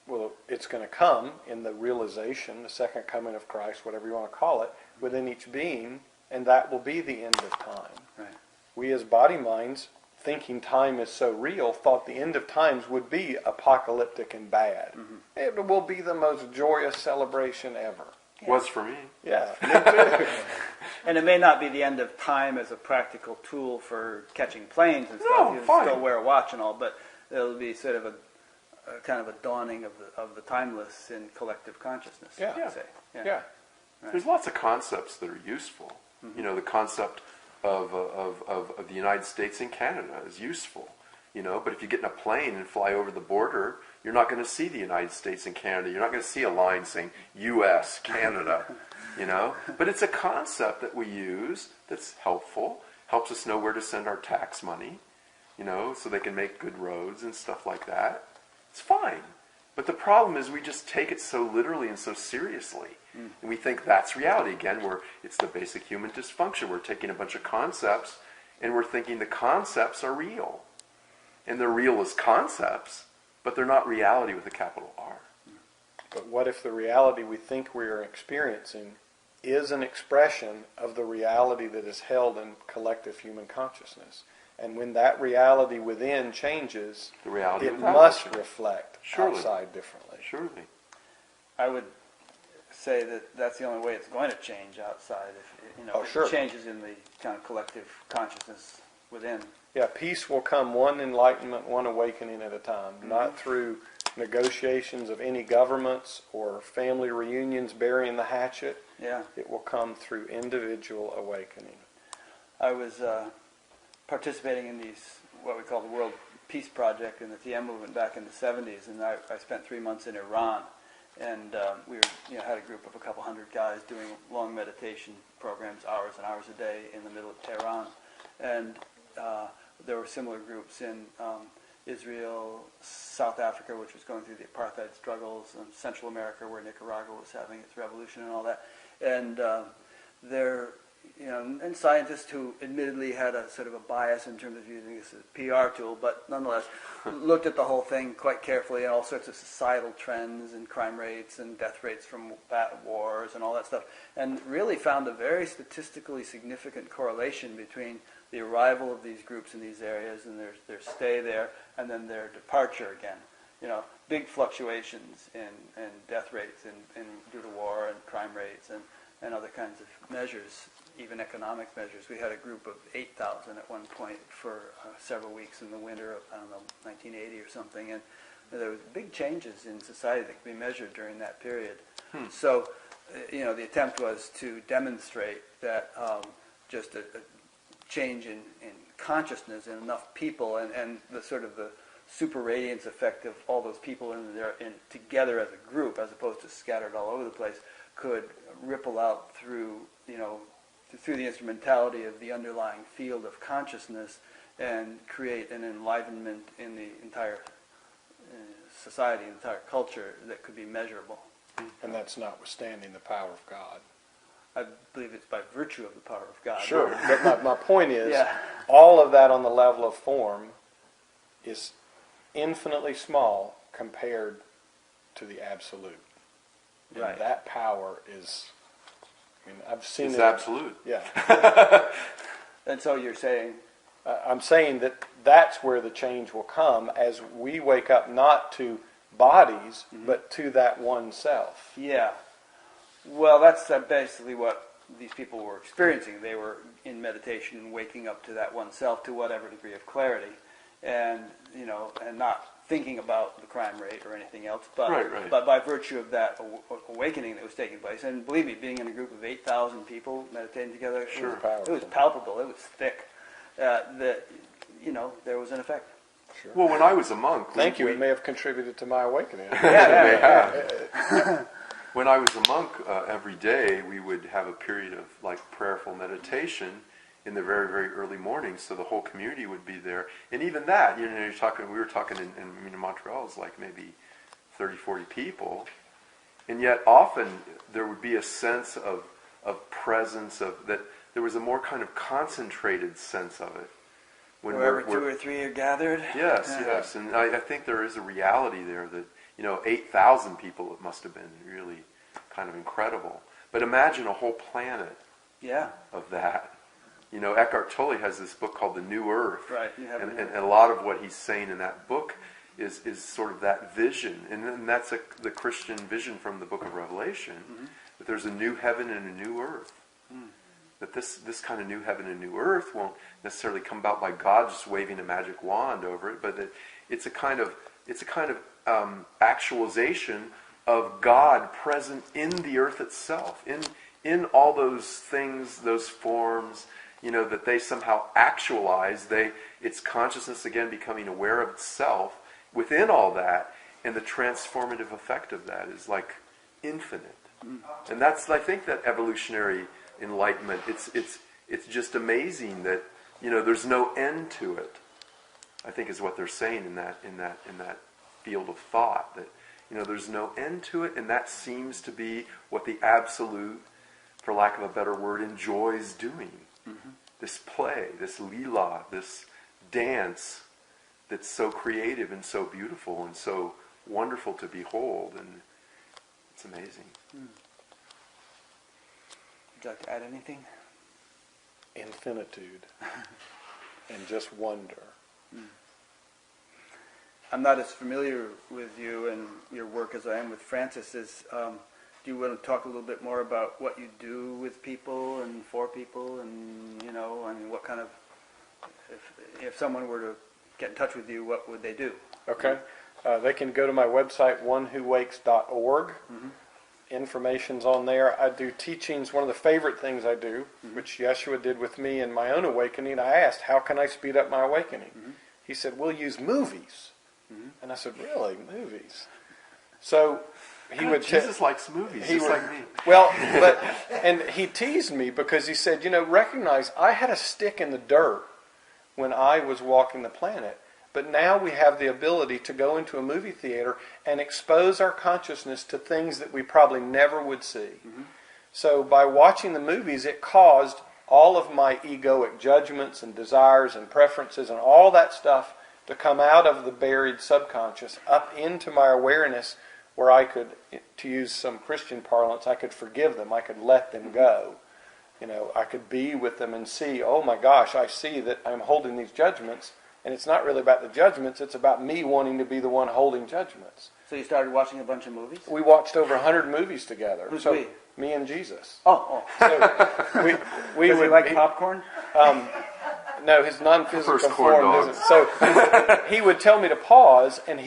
Well, it's going to come in the realization, the second coming of Christ, whatever you want to call it, within each being, and that will be the end of time.
Right.
We as body minds, thinking time is so real, thought the end of times would be apocalyptic and bad. Mm-hmm. It will be the most joyous celebration ever.
Yeah. Was for me.
Yeah, me too.
And it may not be the end of time as a practical tool for catching planes and stuff. You still wear a watch and all, but it'll be sort of a kind of a dawning of the timeless in collective consciousness.
Yeah.
I'd say.
Yeah.
Right.
There's lots of concepts that are useful. Mm-hmm. You know, the concept of the United States and Canada is useful. You know, but if you get in a plane and fly over the border, you're not going to see the United States and Canada. You're not going to see a line saying U.S., Canada, you know. But it's a concept that we use that's helpful, helps us know where to send our tax money, you know, so they can make good roads and stuff like that. It's fine. But the problem is we just take it so literally and so seriously. Mm. And we think that's reality. Again, it's the basic human dysfunction. We're taking a bunch of concepts and we're thinking the concepts are real. And they're real as concepts, but they're not reality with a capital R.
But what if the reality we think we are experiencing is an expression of the reality that is held in collective human consciousness? And when that reality within changes,
the reality
it must reflect outside differently.
Surely.
I would say that that's the only way it's going to change outside. If it changes in the kind of collective consciousness within.
Yeah, peace will come one enlightenment, one awakening at a time, not through negotiations of any governments or family reunions burying the hatchet.
Yeah.
It will come through individual awakening.
I was participating in what we call the World Peace Project and the TM movement back in the 70s, and I spent 3 months in Iran, and we had a group of a couple hundred guys doing long meditation programs, hours and hours a day in the middle of Tehran, and there were similar groups in Israel, South Africa, which was going through the apartheid struggles, and Central America, where Nicaragua was having its revolution and all that, and and scientists who admittedly had a sort of a bias in terms of using this as a PR tool, but nonetheless looked at the whole thing quite carefully and all sorts of societal trends and crime rates and death rates from wars and all that stuff, and really found a very statistically significant correlation between the arrival of these groups in these areas and their stay there and then their departure again. You know, big fluctuations in death rates due to war and crime rates and other kinds of measures, even economic measures. We had a group of 8,000 at one point for several weeks in the winter of, 1980 or something, and there was big changes in society that could be measured during that period. So, the attempt was to demonstrate that just a change in consciousness in enough people and the sort of the super radiance effect of all those people together as a group, as opposed to scattered all over the place, could ripple out through the instrumentality of the underlying field of consciousness and create an enlivenment in the entire society, entire culture that could be measurable.
And that's notwithstanding the power of God.
I believe it's by virtue of the power of God.
Sure, but my point is, all of that on the level of form is infinitely small compared to the absolute. And
right.
That power is, I've seen
it's
it.
Absolute.
Yeah.
And so you're saying?
I'm saying that that's where the change will come as we wake up not to bodies, but to that one self.
Yeah. Well, that's basically what these people were experiencing. They were in meditation, waking up to that one self to whatever degree of clarity, and and not thinking about the crime rate or anything else, but
Right.
but by virtue of that awakening that was taking place, and believe me, being in a group of 8,000 people meditating together,
Sure.
it was palpable, it was thick. That there was an effect.
Sure.
Well, when I was a monk...
Thank you. It may have contributed to my awakening.
It may have. When I was a monk, every day we would have a period of prayerful meditation in the very, very early morning, so the whole community would be there. And even that, we were talking in Montreal, it was maybe 30, 40 people. And yet often there would be a sense of presence, that there was a more kind of concentrated sense of it.
Wherever two or three are gathered.
Yes. And I think there is a reality there that, 8,000 people, it must have been really kind of incredible. But imagine a whole planet of that. Eckhart Tolle has this book called The New Earth.
Right.
And a lot of what he's saying in that book is sort of that vision. And that's the Christian vision from the book of Revelation, that there's a new heaven and a new earth. That this kind of new heaven and new earth won't necessarily come about by God just waving a magic wand over it, but that it's a kind of actualization of God present in the earth itself, in all those things, those forms, that they somehow actualize. It's consciousness again becoming aware of itself within all that, and the transformative effect of that is infinite. And that's, I think, that evolutionary enlightenment. It's just amazing that there's no end to it. I think is what they're saying in that field of thought, that there's no end to it, and that seems to be what the absolute, for lack of a better word, enjoys doing. This play, this lila, this dance that's so creative and so beautiful and so wonderful to behold, and it's amazing.
Would you like to add anything?
Infinitude and just wonder.
I'm not as familiar with you and your work as I am with Francis. Do you want to talk a little bit more about what you do with people and for people, and what kind of, if someone were to get in touch with you, what would they do?
Okay. They can go to my website, onewhowakes.org. Information's on there. I do teachings. One of the favorite things I do, which Jeshue did with me in my own awakening, I asked, how can I speed up my awakening? He said, we'll use movies. And I said, really? Movies? So he would...
Jesus likes movies, like me.
Well, and he teased me because he said, recognize I had a stick in the dirt when I was walking the planet. But now we have the ability to go into a movie theater and expose our consciousness to things that we probably never would see. So by watching the movies, it caused all of my egoic judgments and desires and preferences and all that stuff to come out of the buried subconscious up into my awareness, where I could, to use some Christian parlance, I could forgive them. I could let them go. I could be with them and see, oh my gosh, I see that I'm holding these judgments. And it's not really about the judgments, it's about me wanting to be the one holding judgments.
So you started watching a bunch of movies?
We watched over 100 movies together.
Who's we?
Me and Jesus.
Oh.
So we
Does he like popcorn?
No, his non-physical
First corn
form
dogs.
doesn't. So he would tell me to pause, and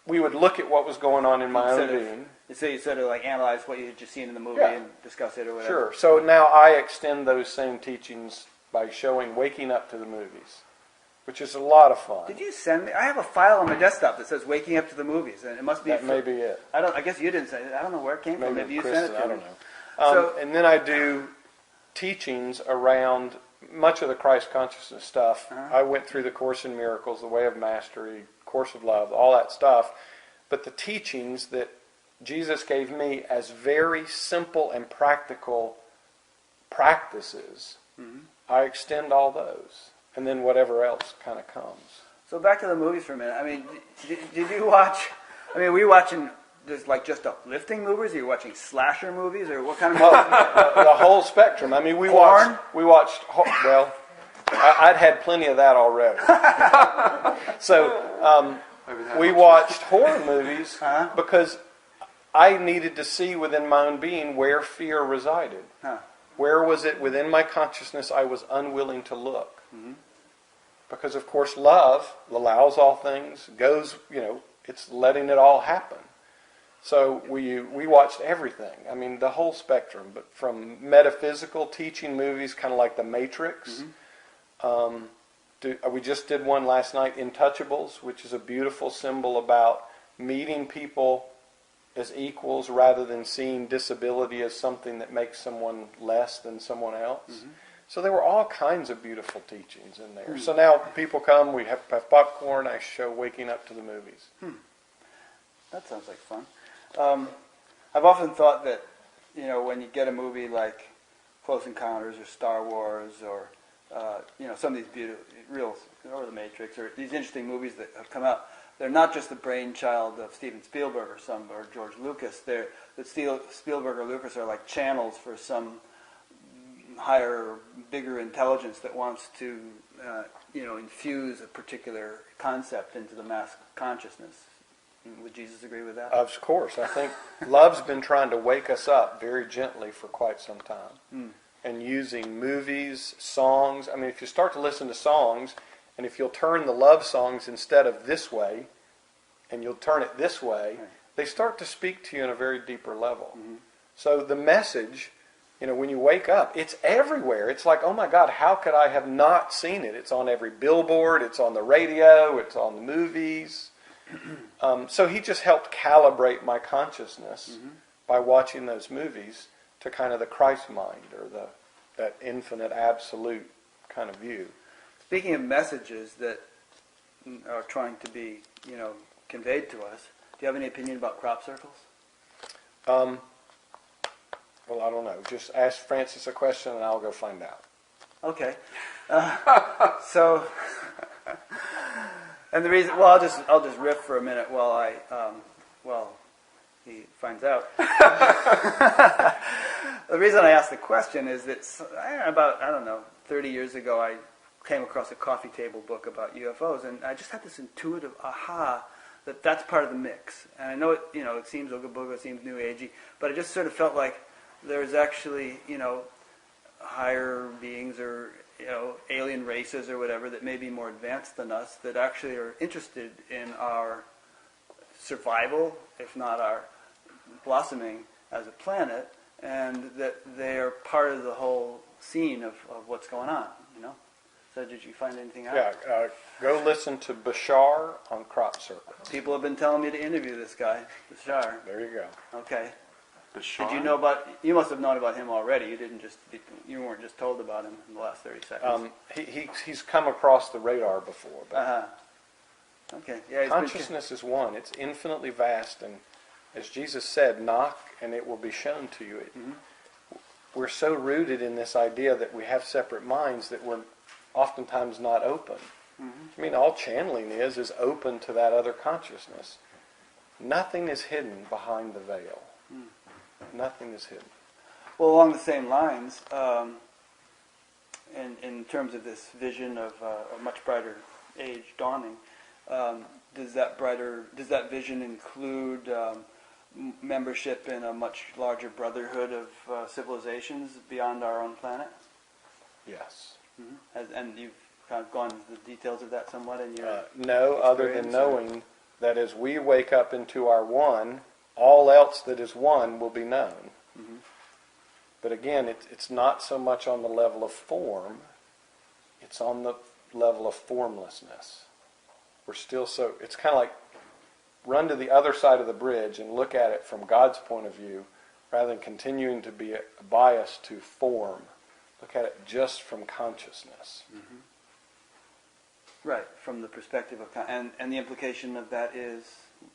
we would look at what was going on in my own being.
So you sort of analyze what you had just seen in the movie and discuss it or whatever?
Sure. So now I extend those same teachings by showing Waking Up to the Movies, which is a lot of fun.
Did you send me? I have a file on my desktop that says "Waking Up to the Movies," and it must be.
That may be it.
I guess you didn't send it. I don't know where it came from. Maybe you sent it to me.
I don't know. And then I do teachings around much of the Christ consciousness stuff. I went through the Course in Miracles, the Way of Mastery, Course of Love, all that stuff. But the teachings that Jesus gave me as very simple and practical practices, I extend all those. And then whatever else kind of comes.
So back to the movies for a minute. I mean, did you watch? I mean, were you watching just uplifting movies? Are you watching slasher movies, or what kind of movies?
The whole spectrum. I mean, we
Porn?
watched. Well, I'd had plenty of that already. So we watched horror movies because I needed to see within my own being where fear resided. Where was it within my consciousness I was unwilling to look? Because, of course, love allows all things, goes, it's letting it all happen. So we watched everything. I mean, the whole spectrum, but from metaphysical teaching movies, kind of like The Matrix. We just did one last night, Intouchables, which is a beautiful symbol about meeting people as equals rather than seeing disability as something that makes someone less than someone else. So there were all kinds of beautiful teachings in there. So now people come, we have popcorn, I show Waking Up to the Movies.
That sounds like fun. I've often thought that, when you get a movie like Close Encounters or Star Wars or, some of these beautiful, or The Matrix, or these interesting movies that have come out, they're not just the brainchild of Steven Spielberg or George Lucas. Spielberg or Lucas are like channels for some higher, bigger intelligence that wants to, infuse a particular concept into the mass consciousness. Would Jesus agree with that?
Of course. I think love's been trying to wake us up very gently for quite some time. And using movies, songs. I mean, if you start to listen to songs, and if you'll turn the love songs instead of this way, and you'll turn it this way, they start to speak to you on a very deeper level. So the message, when you wake up, it's everywhere. It's like, oh my God, how could I have not seen it? It's on every billboard, it's on the radio, it's on the movies. So he just helped calibrate my consciousness by watching those movies to kind of the Christ mind, or that infinite absolute kind of view.
Speaking of messages that are trying to be, conveyed to us, do you have any opinion about crop circles?
Well, I don't know. Just ask Francis a question and I'll go find out.
Okay. And the reason, I'll just riff for a minute while he finds out. The reason I asked the question is that about 30 years ago, I came across a coffee table book about UFOs, and I just had this intuitive aha that that's part of the mix. And I know it seems Ooga Booga, it seems New Agey, but it just sort of felt like there's actually, higher beings or, alien races or whatever that may be more advanced than us that actually are interested in our survival, if not our blossoming as a planet, and that they are part of the whole scene of what's going on, So did you find anything out?
Yeah, go listen to Bashar on crop circles.
People have been telling me to interview this guy, Bashar.
There you go.
Okay.
Bashar?
Did you know you must have known about him already. You weren't just told about him in the last 30 seconds.
He's come across the radar before.
Okay. Yeah.
Consciousness is one. It's infinitely vast, and as Jesus said, knock and it will be shown to you. We're so rooted in this idea that we have separate minds that we're oftentimes not open. I mean, all channeling is open to that other consciousness. Nothing is hidden behind the veil. Nothing is hidden.
Well, along the same lines, in terms of this vision of a much brighter age dawning, does that vision include membership in a much larger brotherhood of civilizations beyond our own planet?
Yes.
And you've kind of gone into the details of that somewhat in your
no, other than knowing that as we wake up into our one, all else that is one will be known. But again, it's not so much on the level of form, it's on the level of formlessness. We're still it's kind of like run to the other side of the bridge and look at it from God's point of view rather than continuing to be biased to form. Look at it just from consciousness.
Right, from the perspective of and the implication of that is,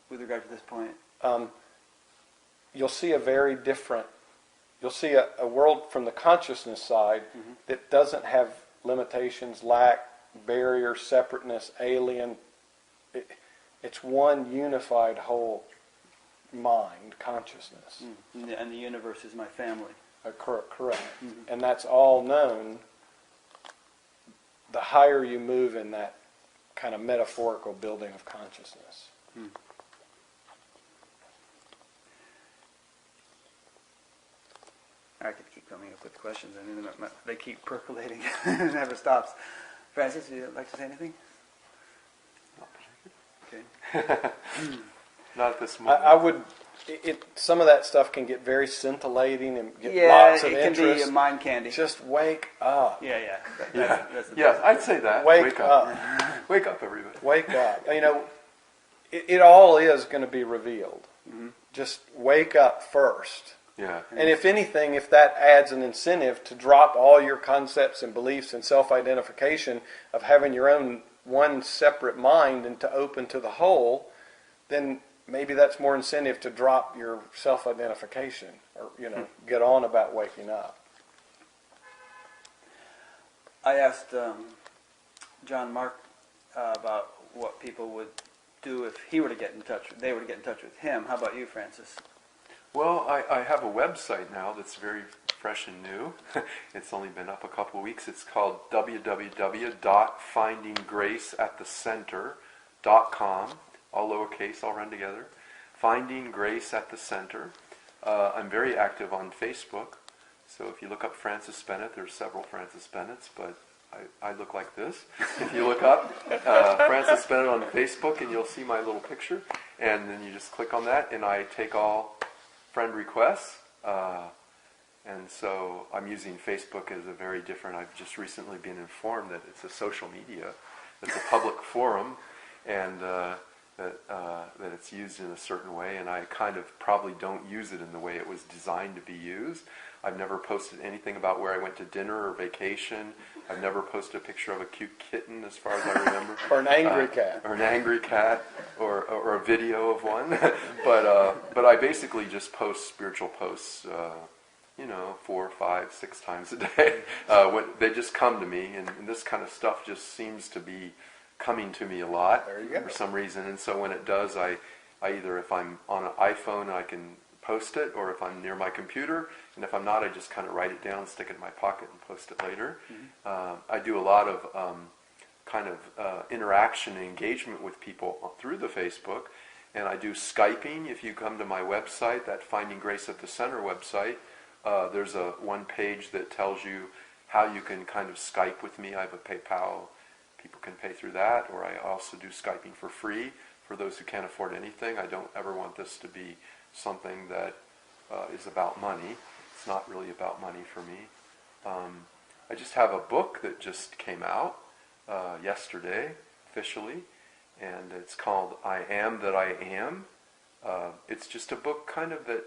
with regard to this point,
you'll see a very different. You'll see a world from the consciousness side that doesn't have limitations, lack, barrier, separateness, alien. It's one unified whole mind, consciousness.
And the universe is my family.
Correct. And that's all known the higher you move in that kind of metaphorical building of consciousness.
I could keep coming up with questions. I mean, they keep percolating. It never stops. Francis, would you like to say anything?
Not
Okay.
particularly. Not at this moment.
I would. Some of that stuff can get very scintillating and get
Yeah,
lots of
it can
interest.
be mind candy.
Just wake up.
Yeah. That's the
Yeah, I'd say that.
Wake up.
Wake up, everybody.
Wake up. It all is going to be revealed.
Mm-hmm.
Just wake up first.
Yeah.
And if anything, if that adds an incentive to drop all your concepts and beliefs and self-identification of having your own one separate mind and to open to the whole, then maybe that's more incentive to drop your self-identification or, get on about waking up.
I asked John Mark about what people would do if they were to get in touch with him. How about you, Francis?
Well, I have a website now that's very fresh and new. It's only been up a couple of weeks. It's called www.findinggraceatthecenter.com. All lowercase, all run together. Finding Grace at the Center. I'm very active on Facebook. So if you look up Francis Bennett, there's several Francis Bennetts, but I look like this. If you look up Francis Bennett on Facebook, and you'll see my little picture, and then you just click on that, and I take all friend requests. And so I'm using Facebook as a very different, I've just recently been informed that it's a social media, it's a public forum, and that it's used in a certain way, and I kind of probably don't use it in the way it was designed to be used. I've never posted anything about where I went to dinner or vacation. I've never posted a picture of a cute kitten, as far as I remember.
Or an angry cat.
Or an angry cat, or a video of one. But I basically just post spiritual posts, 4, 5, 6 times a day. They just come to me, and this kind of stuff just seems to be coming to me a lot for some reason. And so when it does, I either, if I'm on an iPhone, I can post it, or if I'm near my computer, and if I'm not, I just kind of write it down, stick it in my pocket, and post it later. Mm-hmm. I do a lot of interaction and engagement with people through the Facebook, and I do Skyping. If you come to my website, that Finding Grace at the Center website, there's one page that tells you how you can kind of Skype with me. I have a PayPal. People can pay through that, or I also do Skyping for free for those who can't afford anything. I don't ever want this to be something that is about money. It's not really about money for me. I just have a book that just came out yesterday, officially, and it's called I Am That I Am. It's just a book kind of that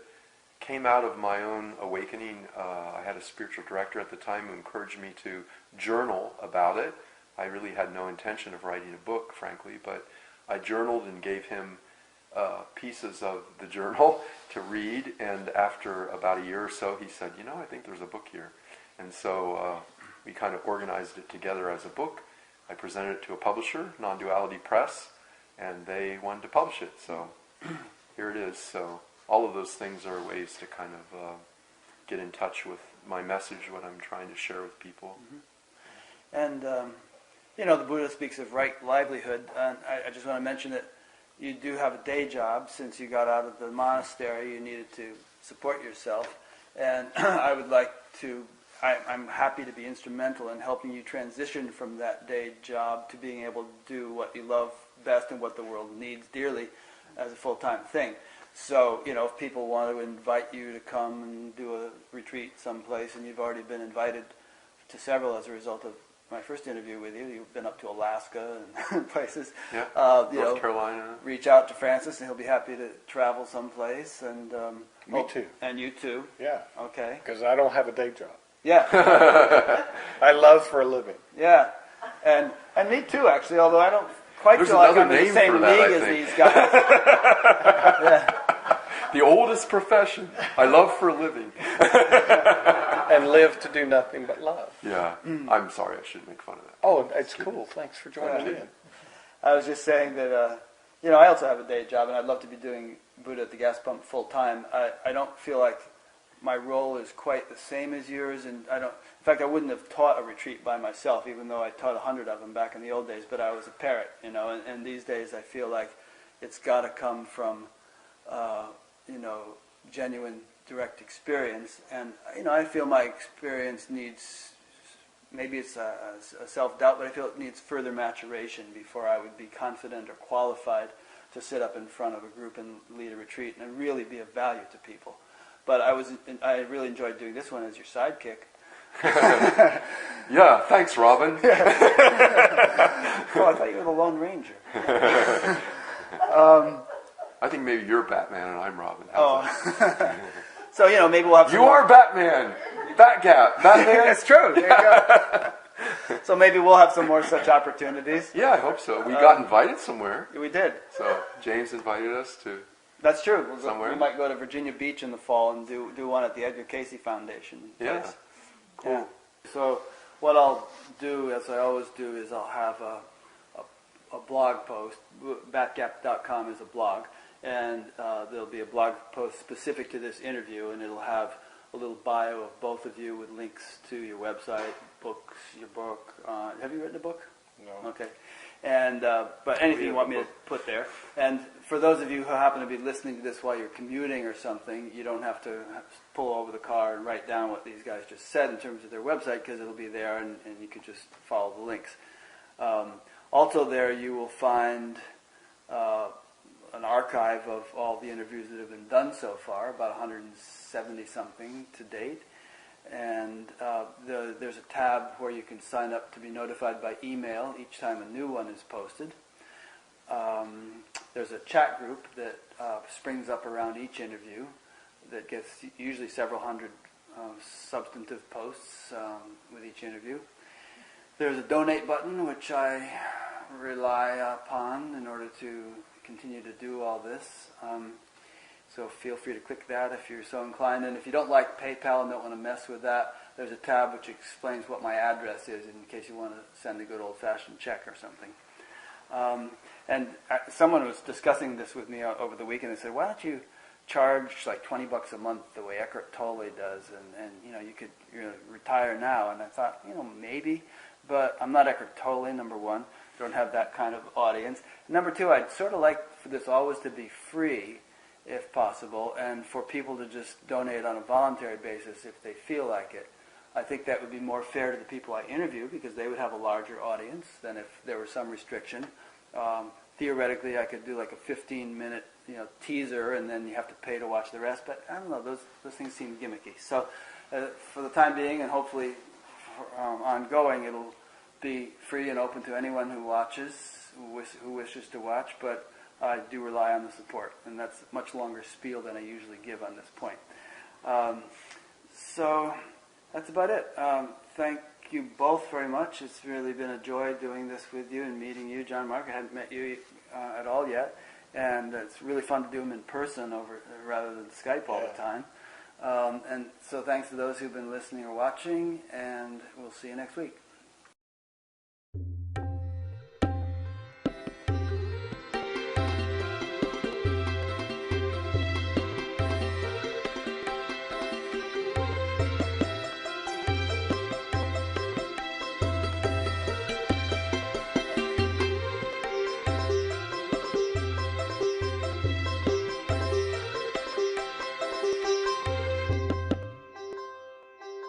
came out of my own awakening. I had a spiritual director at the time who encouraged me to journal about it. I really had no intention of writing a book, frankly, but I journaled and gave him pieces of the journal to read, and after about a year or so, he said, I think there's a book here. And so we kind of organized it together as a book. I presented it to a publisher, Non-Duality Press, and they wanted to publish it. So here it is. So all of those things are ways to kind of get in touch with my message, what I'm trying to share with people.
Mm-hmm. And, the Buddha speaks of right livelihood, and I just want to mention that you do have a day job. Since you got out of the monastery, you needed to support yourself. And I'm happy to be instrumental in helping you transition from that day job to being able to do what you love best and what the world needs dearly as a full-time thing. So, if people want to invite you to come and do a retreat someplace, and you've already been invited to several as a result of my first interview with you, you've been up to Alaska and places.
Yeah, North Carolina.
Reach out to Francis, and he'll be happy to travel someplace. And
me too.
And you too.
Yeah.
Okay.
Because I don't have a day job.
Yeah.
I love for a living.
Yeah, and me too, actually. Although I don't quite feel like I'm in the same league as these guys. Yeah.
The oldest profession. I love for a living.
And live to do nothing but love.
Yeah. I'm sorry, I shouldn't make fun of that.
Oh, it's cool. Thanks for joining in.
I was just saying that, I also have a day job, and I'd love to be doing Buddha at the gas pump full time. I don't feel like my role is quite the same as yours, and in fact, I wouldn't have taught a retreat by myself, even though I taught 100 of them back in the old days, but I was a parrot, and these days I feel like it's got to come from, genuine direct experience, and I feel my experience needs maybe it's a self-doubt, but I feel it needs further maturation before I would be confident or qualified to sit up in front of a group and lead a retreat and really be of value to people. But I really enjoyed doing this one as your sidekick.
Yeah, thanks, Robin.
Oh, I thought you were the Lone Ranger.
I think maybe you're Batman and I'm Robin.
So, maybe we'll have some
You are Batman! Batgap! Batman!
That's true. There you go. So maybe we'll have some more such opportunities.
Yeah, I hope so. We got invited somewhere.
We did.
So James invited us to...
That's true.
Somewhere.
We might go to Virginia Beach in the fall and do one at the Edgar Casey Foundation.
Yeah.
Cool. Yeah. So what I'll do, as I always do, is I'll have a blog post. Batgap.com is a blog. And there'll be a blog post specific to this interview, and it'll have a little bio of both of you with links to your website, books, your book. Have you written a book?
No.
Okay. And but anything you want me to put there. And for those of you who happen to be listening to this while you're commuting or something, you don't have to pull over the car and write down what these guys just said in terms of their website, because it'll be there, and you can just follow the links. Also there you will find an archive of all the interviews that have been done so far, about 170-something to date. And there's a tab where you can sign up to be notified by email each time a new one is posted. There's a chat group that springs up around each interview that gets usually several hundred substantive posts with each interview. There's a donate button, which I rely upon in order to continue to do all this. So feel free to click that if you're so inclined. And if you don't like PayPal and don't want to mess with that, there's a tab which explains what my address is in case you want to send a good old-fashioned check or something. And someone was discussing this with me over the weekend. They said, why don't you charge like $20 a month the way Eckhart Tolle does, and you could retire now. And I thought, maybe, but I'm not Eckhart Tolle, number one. Don't have that kind of audience. Number two, I'd sort of like for this always to be free, if possible, and for people to just donate on a voluntary basis if they feel like it. I think that would be more fair to the people I interview, because they would have a larger audience than if there was some restriction. Theoretically, I could do like a 15-minute teaser, and then you have to pay to watch the rest. But I don't know; those things seem gimmicky. So, for the time being, and hopefully ongoing, it'll be free and open to anyone who watches, who wishes to watch. But I do rely on the support, and that's a much longer spiel than I usually give on this point. So that's about it. Thank you both very much. It's really been a joy doing this with you and meeting you, John Mark. I hadn't met you at all yet, and it's really fun to do them in person rather than Skype all the time. And so thanks to those who've been listening or watching, and we'll see you next week.